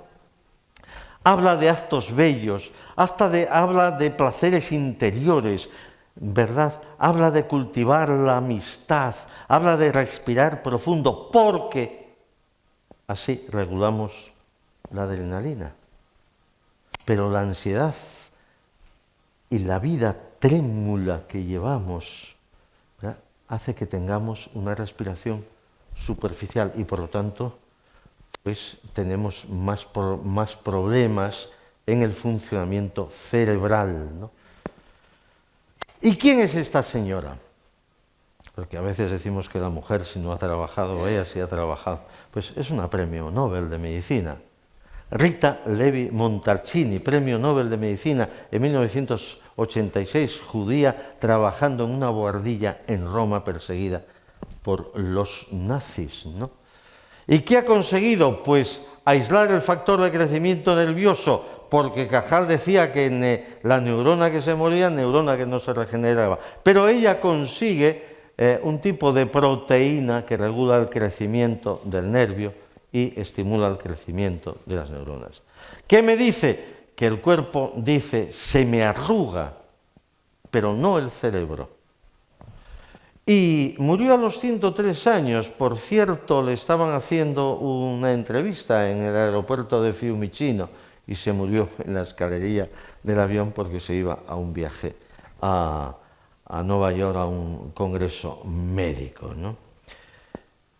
Habla de actos bellos, habla de placeres interiores, ¿verdad? Habla de cultivar la amistad, habla de respirar profundo, porque así regulamos la adrenalina. Pero la ansiedad y la vida trémula que llevamos, ¿verdad?, hace que tengamos una respiración superficial y por lo tanto pues tenemos más problemas en el funcionamiento cerebral, ¿no? ¿Y quién es esta señora? Porque a veces decimos que la mujer, si no ha trabajado, ella sí ha trabajado. Pues es una premio Nobel de Medicina. Rita Levi Montalcini, premio Nobel de Medicina en 1986, judía, trabajando en una bohardilla en Roma, perseguida por los nazis, ¿no? ¿Y qué ha conseguido? Pues aislar el factor de crecimiento nervioso, porque Cajal decía que la neurona que se moría, neurona que no se regeneraba. Pero ella consigue un tipo de proteína que regula el crecimiento del nervio y estimula el crecimiento de las neuronas. ¿Qué me dice? Que el cuerpo dice, se me arruga, pero no el cerebro. Y murió a los 103 años. Por cierto, le estaban haciendo una entrevista en el aeropuerto de Fiumicino y se murió en la escalería del avión porque se iba a un viaje a Nueva York a un congreso médico, ¿no?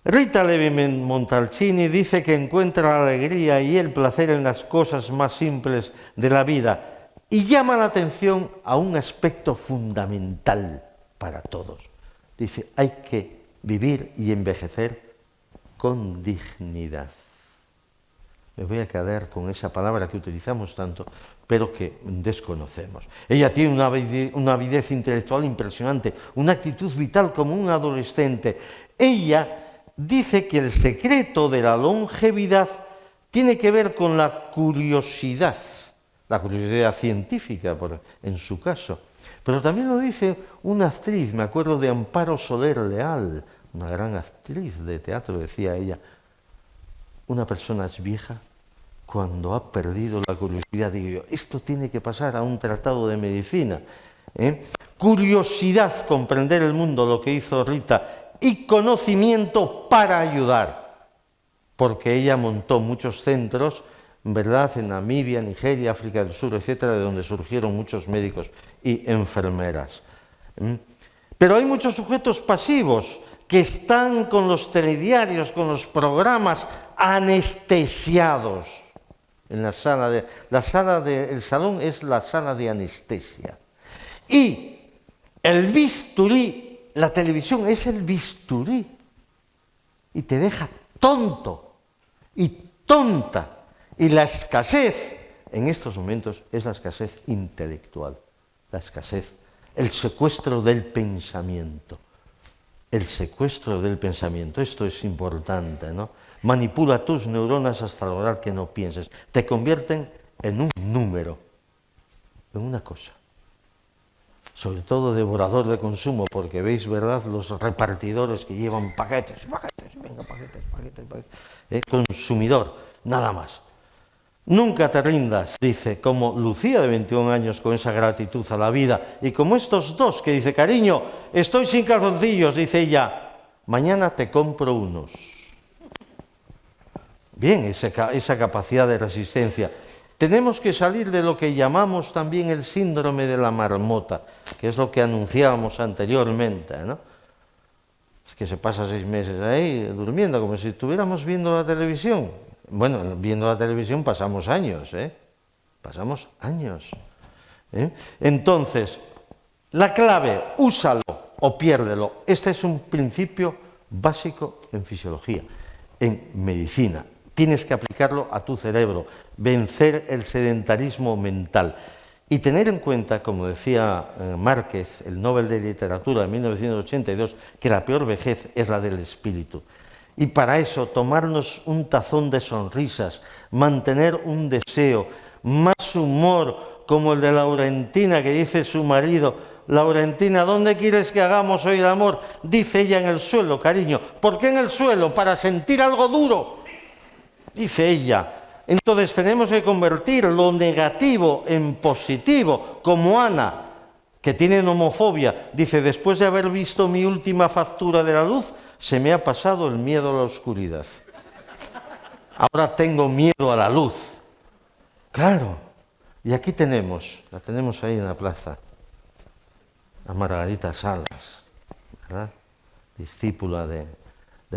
Rita Levi Montalcini dice que encuentra la alegría y el placer en las cosas más simples de la vida y llama la atención a un aspecto fundamental para todos. Dice, hay que vivir y envejecer con dignidad. Me voy a quedar con esa palabra que utilizamos tanto, pero que desconocemos. Ella tiene una avidez intelectual impresionante, una actitud vital como un adolescente. Ella dice que el secreto de la longevidad tiene que ver con la curiosidad científica, en su caso. Pero también lo dice una actriz, me acuerdo de Amparo Soler Leal, una gran actriz de teatro, decía ella, una persona es vieja cuando ha perdido la curiosidad. Digo yo, esto tiene que pasar a un tratado de medicina. Curiosidad, comprender el mundo, lo que hizo Rita, y conocimiento para ayudar, porque ella montó muchos centros, ¿verdad?, en Namibia, Nigeria, África del Sur, etcétera, de donde surgieron muchos médicos y enfermeras. Pero hay muchos sujetos pasivos que están con los telediarios, con los programas, anestesiados. En el salón es la sala de anestesia. Y el bisturí, la televisión es el bisturí. Y te deja tonto y tonta. Y la escasez, en estos momentos, es la escasez intelectual. La escasez, el secuestro del pensamiento. El secuestro del pensamiento. Esto es importante, ¿no? Manipula tus neuronas hasta lograr que no pienses. Te convierten en un número, en una cosa. Sobre todo devorador de consumo, porque veis, ¿verdad?, los repartidores que llevan paquetes, venga, paquetes. Consumidor, nada más. Nunca te rindas, dice, como Lucía de 21 años con esa gratitud a la vida, y como estos dos que dice, cariño, estoy sin calzoncillos, dice ella, mañana te compro unos. Bien, esa capacidad de resistencia. Tenemos que salir de lo que llamamos también el síndrome de la marmota, que es lo que anunciábamos anteriormente, ¿no? Es que se pasa 6 meses ahí durmiendo, como si estuviéramos viendo la televisión. Bueno, viendo la televisión pasamos años, Pasamos años. Entonces, la clave, úsalo o piérdelo. Este es un principio básico en fisiología, en medicina. Tienes que aplicarlo a tu cerebro, vencer el sedentarismo mental y tener en cuenta, como decía Márquez, el Nobel de Literatura de 1982, que la peor vejez es la del espíritu. Y para eso, tomarnos un tazón de sonrisas, mantener un deseo, más humor, como el de Laurentina, que dice su marido, Laurentina, ¿dónde quieres que hagamos hoy el amor? Dice ella, en el suelo, cariño. ¿Por qué en el suelo? Para sentir algo duro. Dice ella. Entonces tenemos que convertir lo negativo en positivo, como Ana, que tiene nomofobia. Dice, después de haber visto mi última factura de la luz, se me ha pasado el miedo a la oscuridad. Ahora tengo miedo a la luz. Claro. Y aquí la tenemos ahí en la plaza, a Margarita Salas, ¿verdad?, discípula de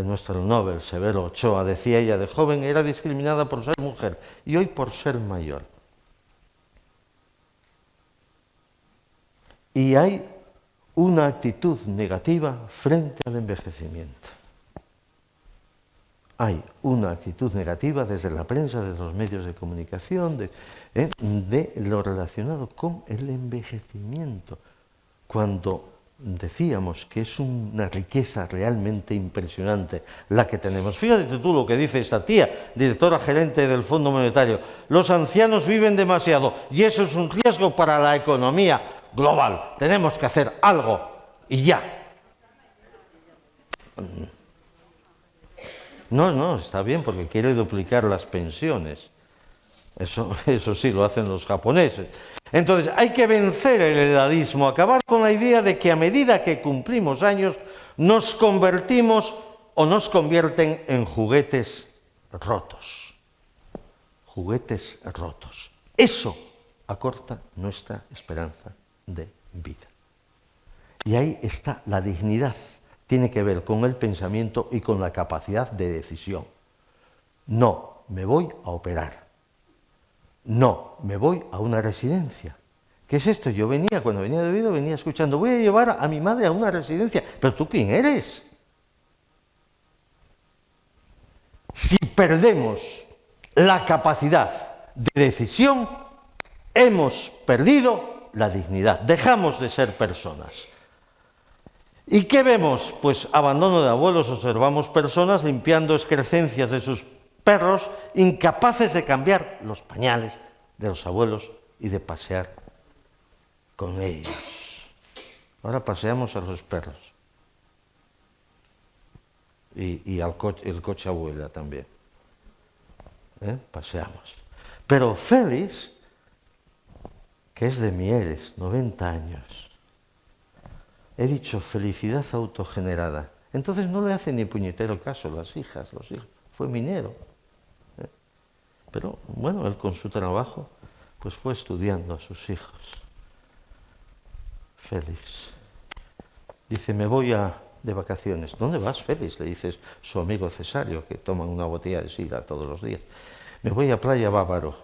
nuestro Nobel, Severo Ochoa. Decía ella, de joven era discriminada por ser mujer y hoy por ser mayor. Y hay una actitud negativa frente al envejecimiento. Hay una actitud negativa desde la prensa, desde los medios de comunicación, de lo relacionado con el envejecimiento. Cuando decíamos que es una riqueza realmente impresionante la que tenemos. Fíjate tú lo que dice esta tía, directora gerente del Fondo Monetario. Los ancianos viven demasiado y eso es un riesgo para la economía global. Tenemos que hacer algo y ya. No, está bien porque quiere duplicar las pensiones. Eso sí lo hacen los japoneses. Entonces, hay que vencer el edadismo, acabar con la idea de que a medida que cumplimos años nos convertimos o nos convierten en juguetes rotos. Juguetes rotos. Eso acorta nuestra esperanza de vida. Y ahí está la dignidad. Tiene que ver con el pensamiento y con la capacidad de decisión. No, me voy a operar. No, me voy a una residencia. ¿Qué es esto? Yo cuando venía de Oviedo, venía escuchando, voy a llevar a mi madre a una residencia. ¿Pero tú quién eres? Si perdemos la capacidad de decisión, hemos perdido la dignidad. Dejamos de ser personas. ¿Y qué vemos? Pues abandono de abuelos. Observamos personas limpiando excrescencias de sus perros, incapaces de cambiar los pañales de los abuelos y de pasear con ellos. Ahora paseamos a los perros. Y el coche abuela también. Paseamos. Pero Félix, que es de Mieres, 90 años, he dicho felicidad autogenerada. Entonces no le hace ni puñetero caso las hijas, los hijos. Fue minero. Pero bueno, él con su trabajo pues fue estudiando a sus hijos. Félix. Dice, me voy de vacaciones. ¿Dónde vas, Félix? Le dice su amigo Cesario, que toma una botella de sidra todos los días. Me voy a Playa Bávaro.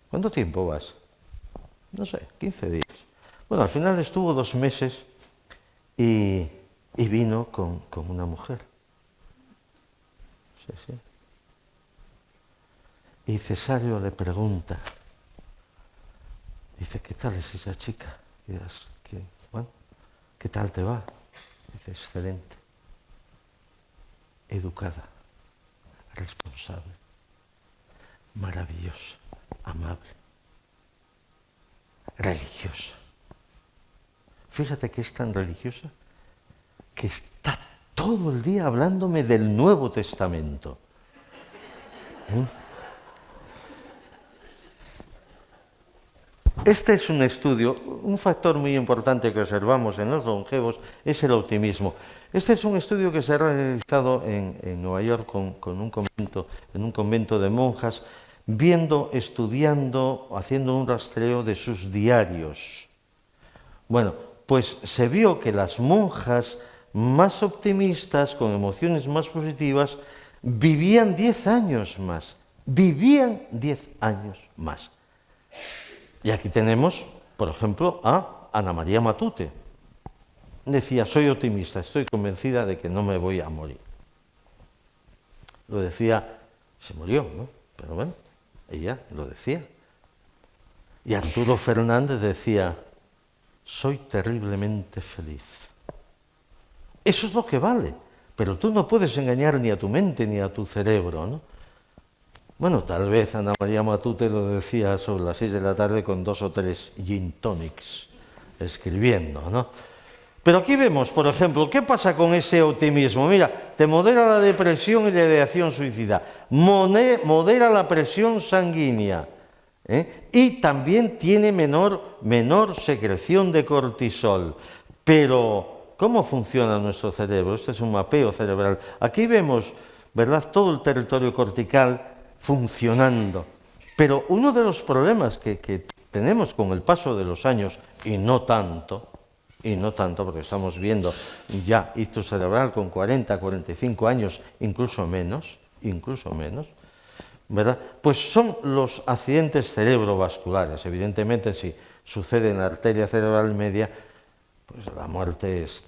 ¿Cuánto tiempo vas? No sé, 15 días. Bueno, al final estuvo 2 meses y vino con una mujer. Sí, sí. Y Cesario le pregunta, dice, ¿qué tal es esa chica? Bueno, ¿qué tal te va? Dice, excelente, educada, responsable, maravillosa, amable, religiosa. Fíjate que es tan religiosa que está todo el día hablándome del Nuevo Testamento. Este es un estudio, un factor muy importante que observamos en los longevos es el optimismo. Este es un estudio que se ha realizado en Nueva York en un convento de monjas, estudiando, haciendo un rastreo de sus diarios. Bueno, pues se vio que las monjas más optimistas, con emociones más positivas, vivían 10 años más. Vivían 10 años más. Y aquí tenemos, por ejemplo, a Ana María Matute. Decía, soy optimista, estoy convencida de que no me voy a morir. Lo decía, se murió, ¿no? Pero bueno, ella lo decía. Y Arturo Fernández decía, soy terriblemente feliz. Eso es lo que vale, pero tú no puedes engañar ni a tu mente ni a tu cerebro, ¿no? Bueno, tal vez Ana María Matute lo decía sobre las 6 de la tarde con 2 o 3 gin tonics, escribiendo, ¿no? Pero aquí vemos, por ejemplo, ¿qué pasa con ese optimismo? Mira, te modera la depresión y la ideación suicida, modera la presión sanguínea, y también tiene menor secreción de cortisol. Pero, ¿cómo funciona nuestro cerebro? Este es un mapeo cerebral. Aquí vemos, ¿verdad?, todo el territorio cortical funcionando. Pero uno de los problemas que tenemos con el paso de los años, y no tanto, porque estamos viendo ya ictus cerebral con 40, 45 años, incluso menos, ¿verdad? Pues son los accidentes cerebrovasculares. Evidentemente, si sucede en la arteria cerebral media, pues la muerte es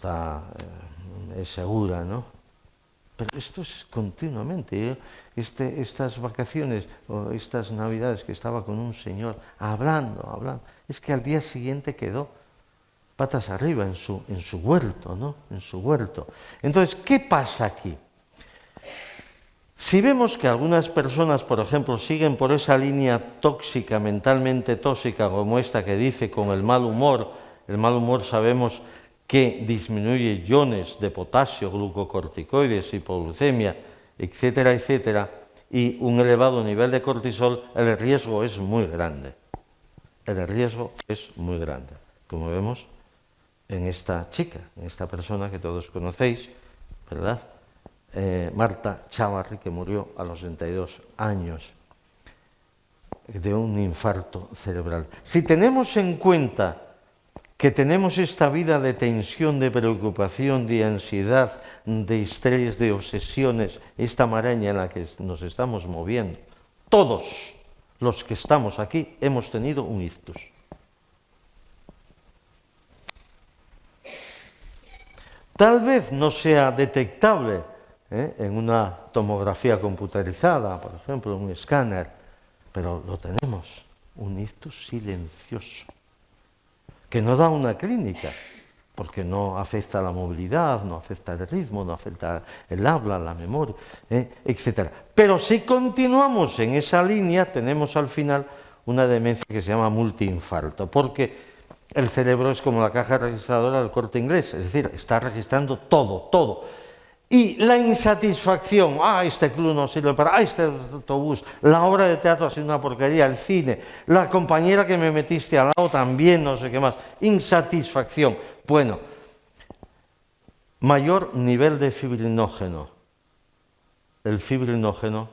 segura, ¿no? Pero esto es continuamente. Estas vacaciones o estas navidades que estaba con un señor hablando, es que al día siguiente quedó patas arriba en su huerto, ¿no? En su huerto. Entonces, ¿qué pasa aquí? Si vemos que algunas personas, por ejemplo, siguen por esa línea tóxica, mentalmente tóxica, como esta que dice con el mal humor sabemos que disminuye iones de potasio, glucocorticoides, hipoglucemia, etcétera, etcétera, y un elevado nivel de cortisol, el riesgo es muy grande. Como vemos en esta chica, en esta persona que todos conocéis, ¿verdad? Marta Chávarri, que murió a los 62 años de un infarto cerebral. Si tenemos en cuenta que tenemos esta vida de tensión, de preocupación, de ansiedad, de estrés, de obsesiones, esta maraña en la que nos estamos moviendo, todos los que estamos aquí hemos tenido un ictus. Tal vez no sea detectable en una tomografía computarizada, por ejemplo, en un escáner, pero lo tenemos, un ictus silencioso, que no da una clínica, porque no afecta la movilidad, no afecta el ritmo, no afecta el habla, la memoria, etc. Pero si continuamos en esa línea, tenemos al final una demencia que se llama multiinfarto, porque el cerebro es como la caja registradora del Corte Inglés, es decir, está registrando todo. Y la insatisfacción, este club no sirve para, este autobús, la obra de teatro ha sido una porquería, el cine, la compañera que me metiste al lado también, no sé qué más, insatisfacción. Bueno, mayor nivel de fibrinógeno. El fibrinógeno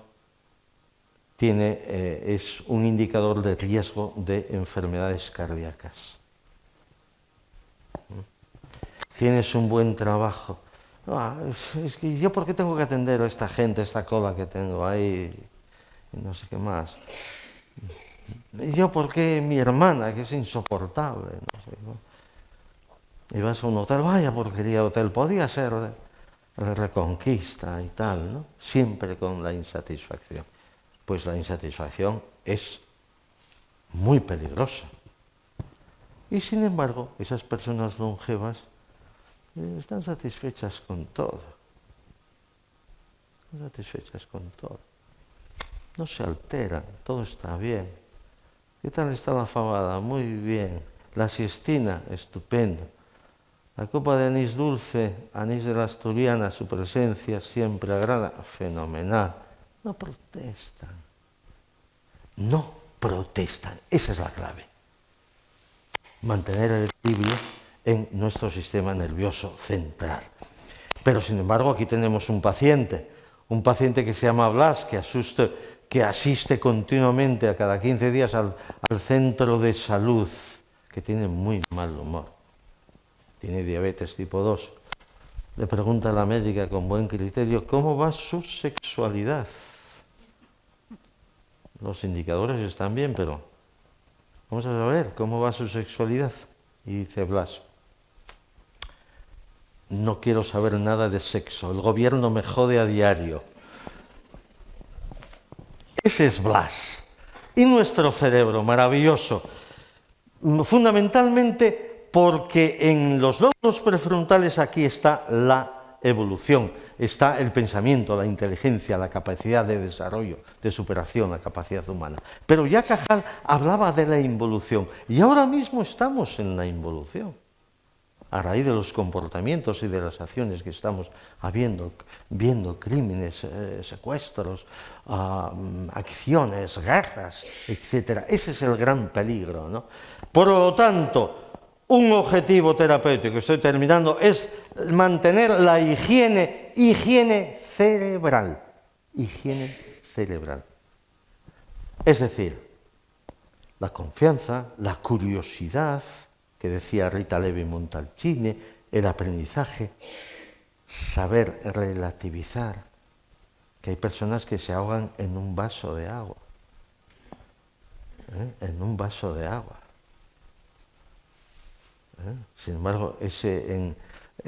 es un indicador de riesgo de enfermedades cardíacas. Tienes un buen trabajo. Es que yo, ¿por qué tengo que atender a esta gente, esta cola que tengo ahí? Y no sé qué más. Yo, ¿por qué mi hermana, que es insoportable? No sé, ¿no? Y vas a un hotel, vaya porquería de hotel, podía ser de Reconquista y tal, ¿no? Siempre con la insatisfacción. Pues la insatisfacción es muy peligrosa. Y sin embargo, esas personas longevas están satisfechas con todo. Están satisfechas con todo. No se alteran, todo está bien. ¿Qué tal está la fabada? Muy bien. La siestina, estupendo. La copa de anís dulce, anís de la asturiana, su presencia siempre agrada, fenomenal. No protestan. No protestan. Esa es la clave. Mantener el equilibrio en nuestro sistema nervioso central. Pero sin embargo aquí tenemos un paciente que se llama Blas, que asiste continuamente a cada 15 días al centro de salud, que tiene muy mal humor, tiene diabetes tipo 2. Le pregunta a la médica con buen criterio cómo va su sexualidad. Los indicadores están bien, pero vamos a saber cómo va su sexualidad. Y dice Blas: no quiero saber nada de sexo, el gobierno me jode a diario. Ese es Blas. Y nuestro cerebro, maravilloso, fundamentalmente porque en los lóbulos prefrontales aquí está la evolución, está el pensamiento, la inteligencia, la capacidad de desarrollo, de superación, la capacidad humana. Pero ya Cajal hablaba de la involución, y ahora mismo estamos en la involución. A raíz de los comportamientos y de las acciones que estamos viendo crímenes, secuestros, acciones, guerras, etc. Ese es el gran peligro, ¿no? Por lo tanto, un objetivo terapéutico, estoy terminando, es mantener la higiene cerebral. Higiene cerebral. Es decir, la confianza, la curiosidad, que decía Rita Levi Montalcini, el aprendizaje, saber relativizar, que hay personas que se ahogan en un vaso de agua, en un vaso de agua. Sin embargo, ese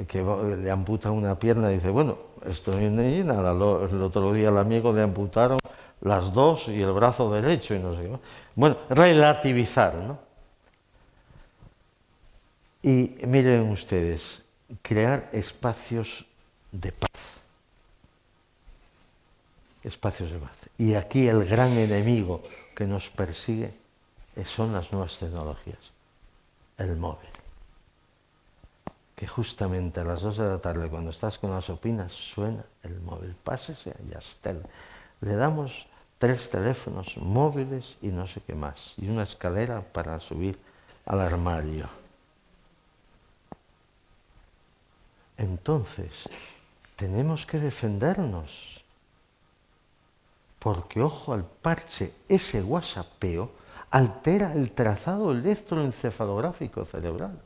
que le amputan una pierna dice, bueno, estoy y nada, el otro día al amigo le amputaron las dos y el brazo derecho y no sé qué. Bueno, relativizar, ¿no? Y miren ustedes, crear espacios de paz. Espacios de paz. Y aquí el gran enemigo que nos persigue son las nuevas tecnologías. El móvil. Que justamente a las 2 de la tarde, cuando estás con las opinas, suena el móvil. Pásese a Yastel. Le damos 3 teléfonos móviles y no sé qué más. Y una escalera para subir al armario. Entonces, tenemos que defendernos, porque ojo al parche, ese whatsappeo altera el trazado electroencefalográfico cerebral.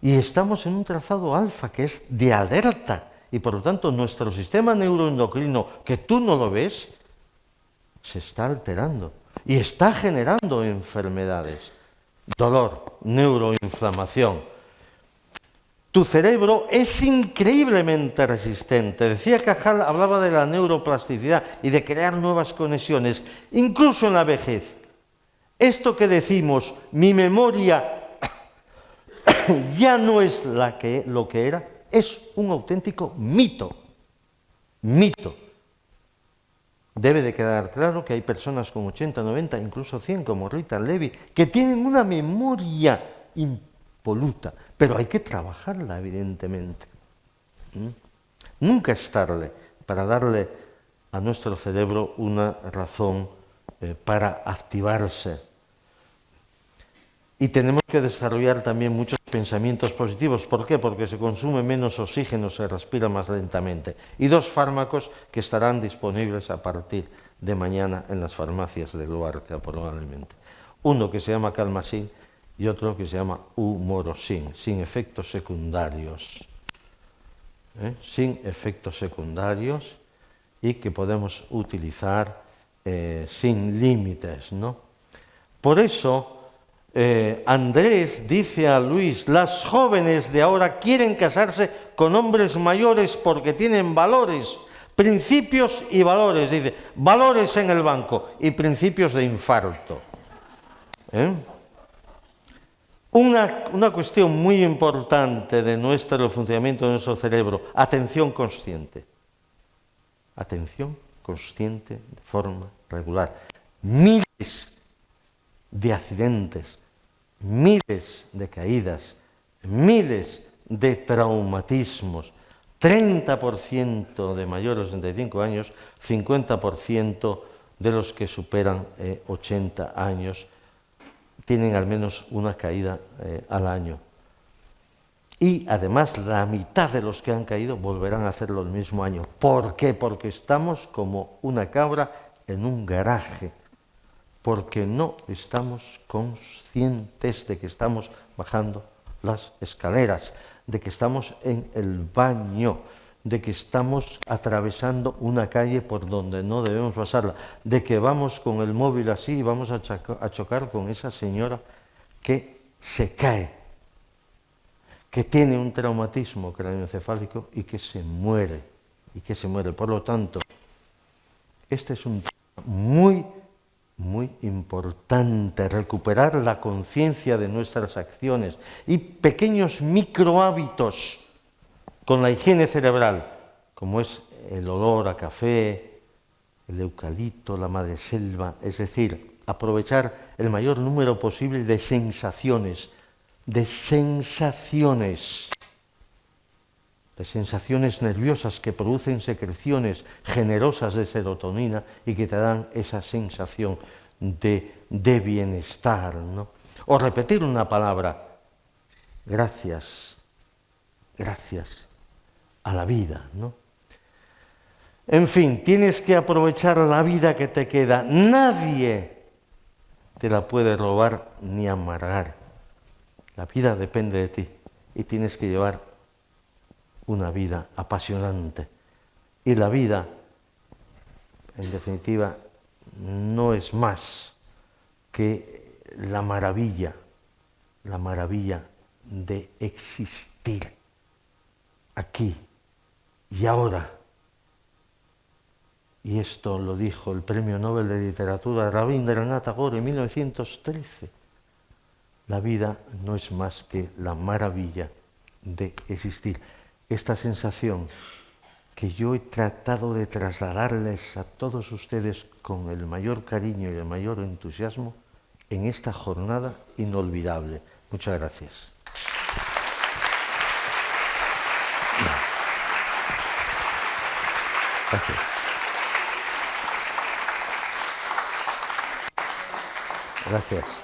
Y estamos en un trazado alfa que es de alerta, y por lo tanto nuestro sistema neuroendocrino, que tú no lo ves, se está alterando y está generando enfermedades, dolor, neuroinflamación. Tu cerebro es increíblemente resistente. Decía Cajal, hablaba de la neuroplasticidad y de crear nuevas conexiones, incluso en la vejez. Esto que decimos, mi memoria ya no es lo que era, es un auténtico mito. Mito. Debe de quedar claro que hay personas con 80, 90, incluso 100, como Rita Levi, que tienen una memoria impoluta, pero hay que trabajarla, evidentemente. Nunca es tarde para darle a nuestro cerebro una razón para activarse. Y tenemos que desarrollar también muchos pensamientos positivos. ¿Por qué? Porque se consume menos oxígeno, se respira más lentamente. Y 2 fármacos que estarán disponibles a partir de mañana en las farmacias de Luarca, probablemente. Uno que se llama Calmasin y otro que se llama Humorosin, sin efectos secundarios. Sin efectos secundarios y que podemos utilizar sin límites, ¿no? Por eso Andrés dice a Luis: las jóvenes de ahora quieren casarse con hombres mayores porque tienen valores, principios y valores. Dice, valores en el banco y principios de infarto. Una cuestión muy importante de nuestro funcionamiento de nuestro cerebro: atención consciente. Atención consciente de forma regular. Miles de accidentes, miles de caídas, miles de traumatismos, 30% de mayores de 65 años, 50% de los que superan 80 años tienen al menos una caída al año. Y además la mitad de los que han caído volverán a hacerlo el mismo año. ¿Por qué? Porque estamos como una cabra en un garaje. Porque no estamos conscientes de que estamos bajando las escaleras, de que estamos en el baño, de que estamos atravesando una calle por donde no debemos pasarla, de que vamos con el móvil así y vamos a chocar con esa señora que se cae, que tiene un traumatismo craneoencefálico y que se muere, Por lo tanto, este es un tema muy importante, recuperar la conciencia de nuestras acciones y pequeños microhábitos con la higiene cerebral, como es el olor a café, el eucalipto, la madreselva, es decir, aprovechar el mayor número posible de sensaciones nerviosas que producen secreciones generosas de serotonina y que te dan esa sensación de bienestar, ¿no? O repetir una palabra: gracias a la vida, ¿no? En fin, tienes que aprovechar la vida que te queda. Nadie te la puede robar ni amargar. La vida depende de ti y tienes que llevar una vida apasionante. Y la vida, en definitiva, no es más que la maravilla de existir aquí y ahora. Y esto lo dijo el Premio Nobel de Literatura Rabindranath Tagore en 1913. La vida no es más que la maravilla de existir. Esta sensación que yo he tratado de trasladarles a todos ustedes con el mayor cariño y el mayor entusiasmo en esta jornada inolvidable. Muchas gracias. Gracias. Gracias.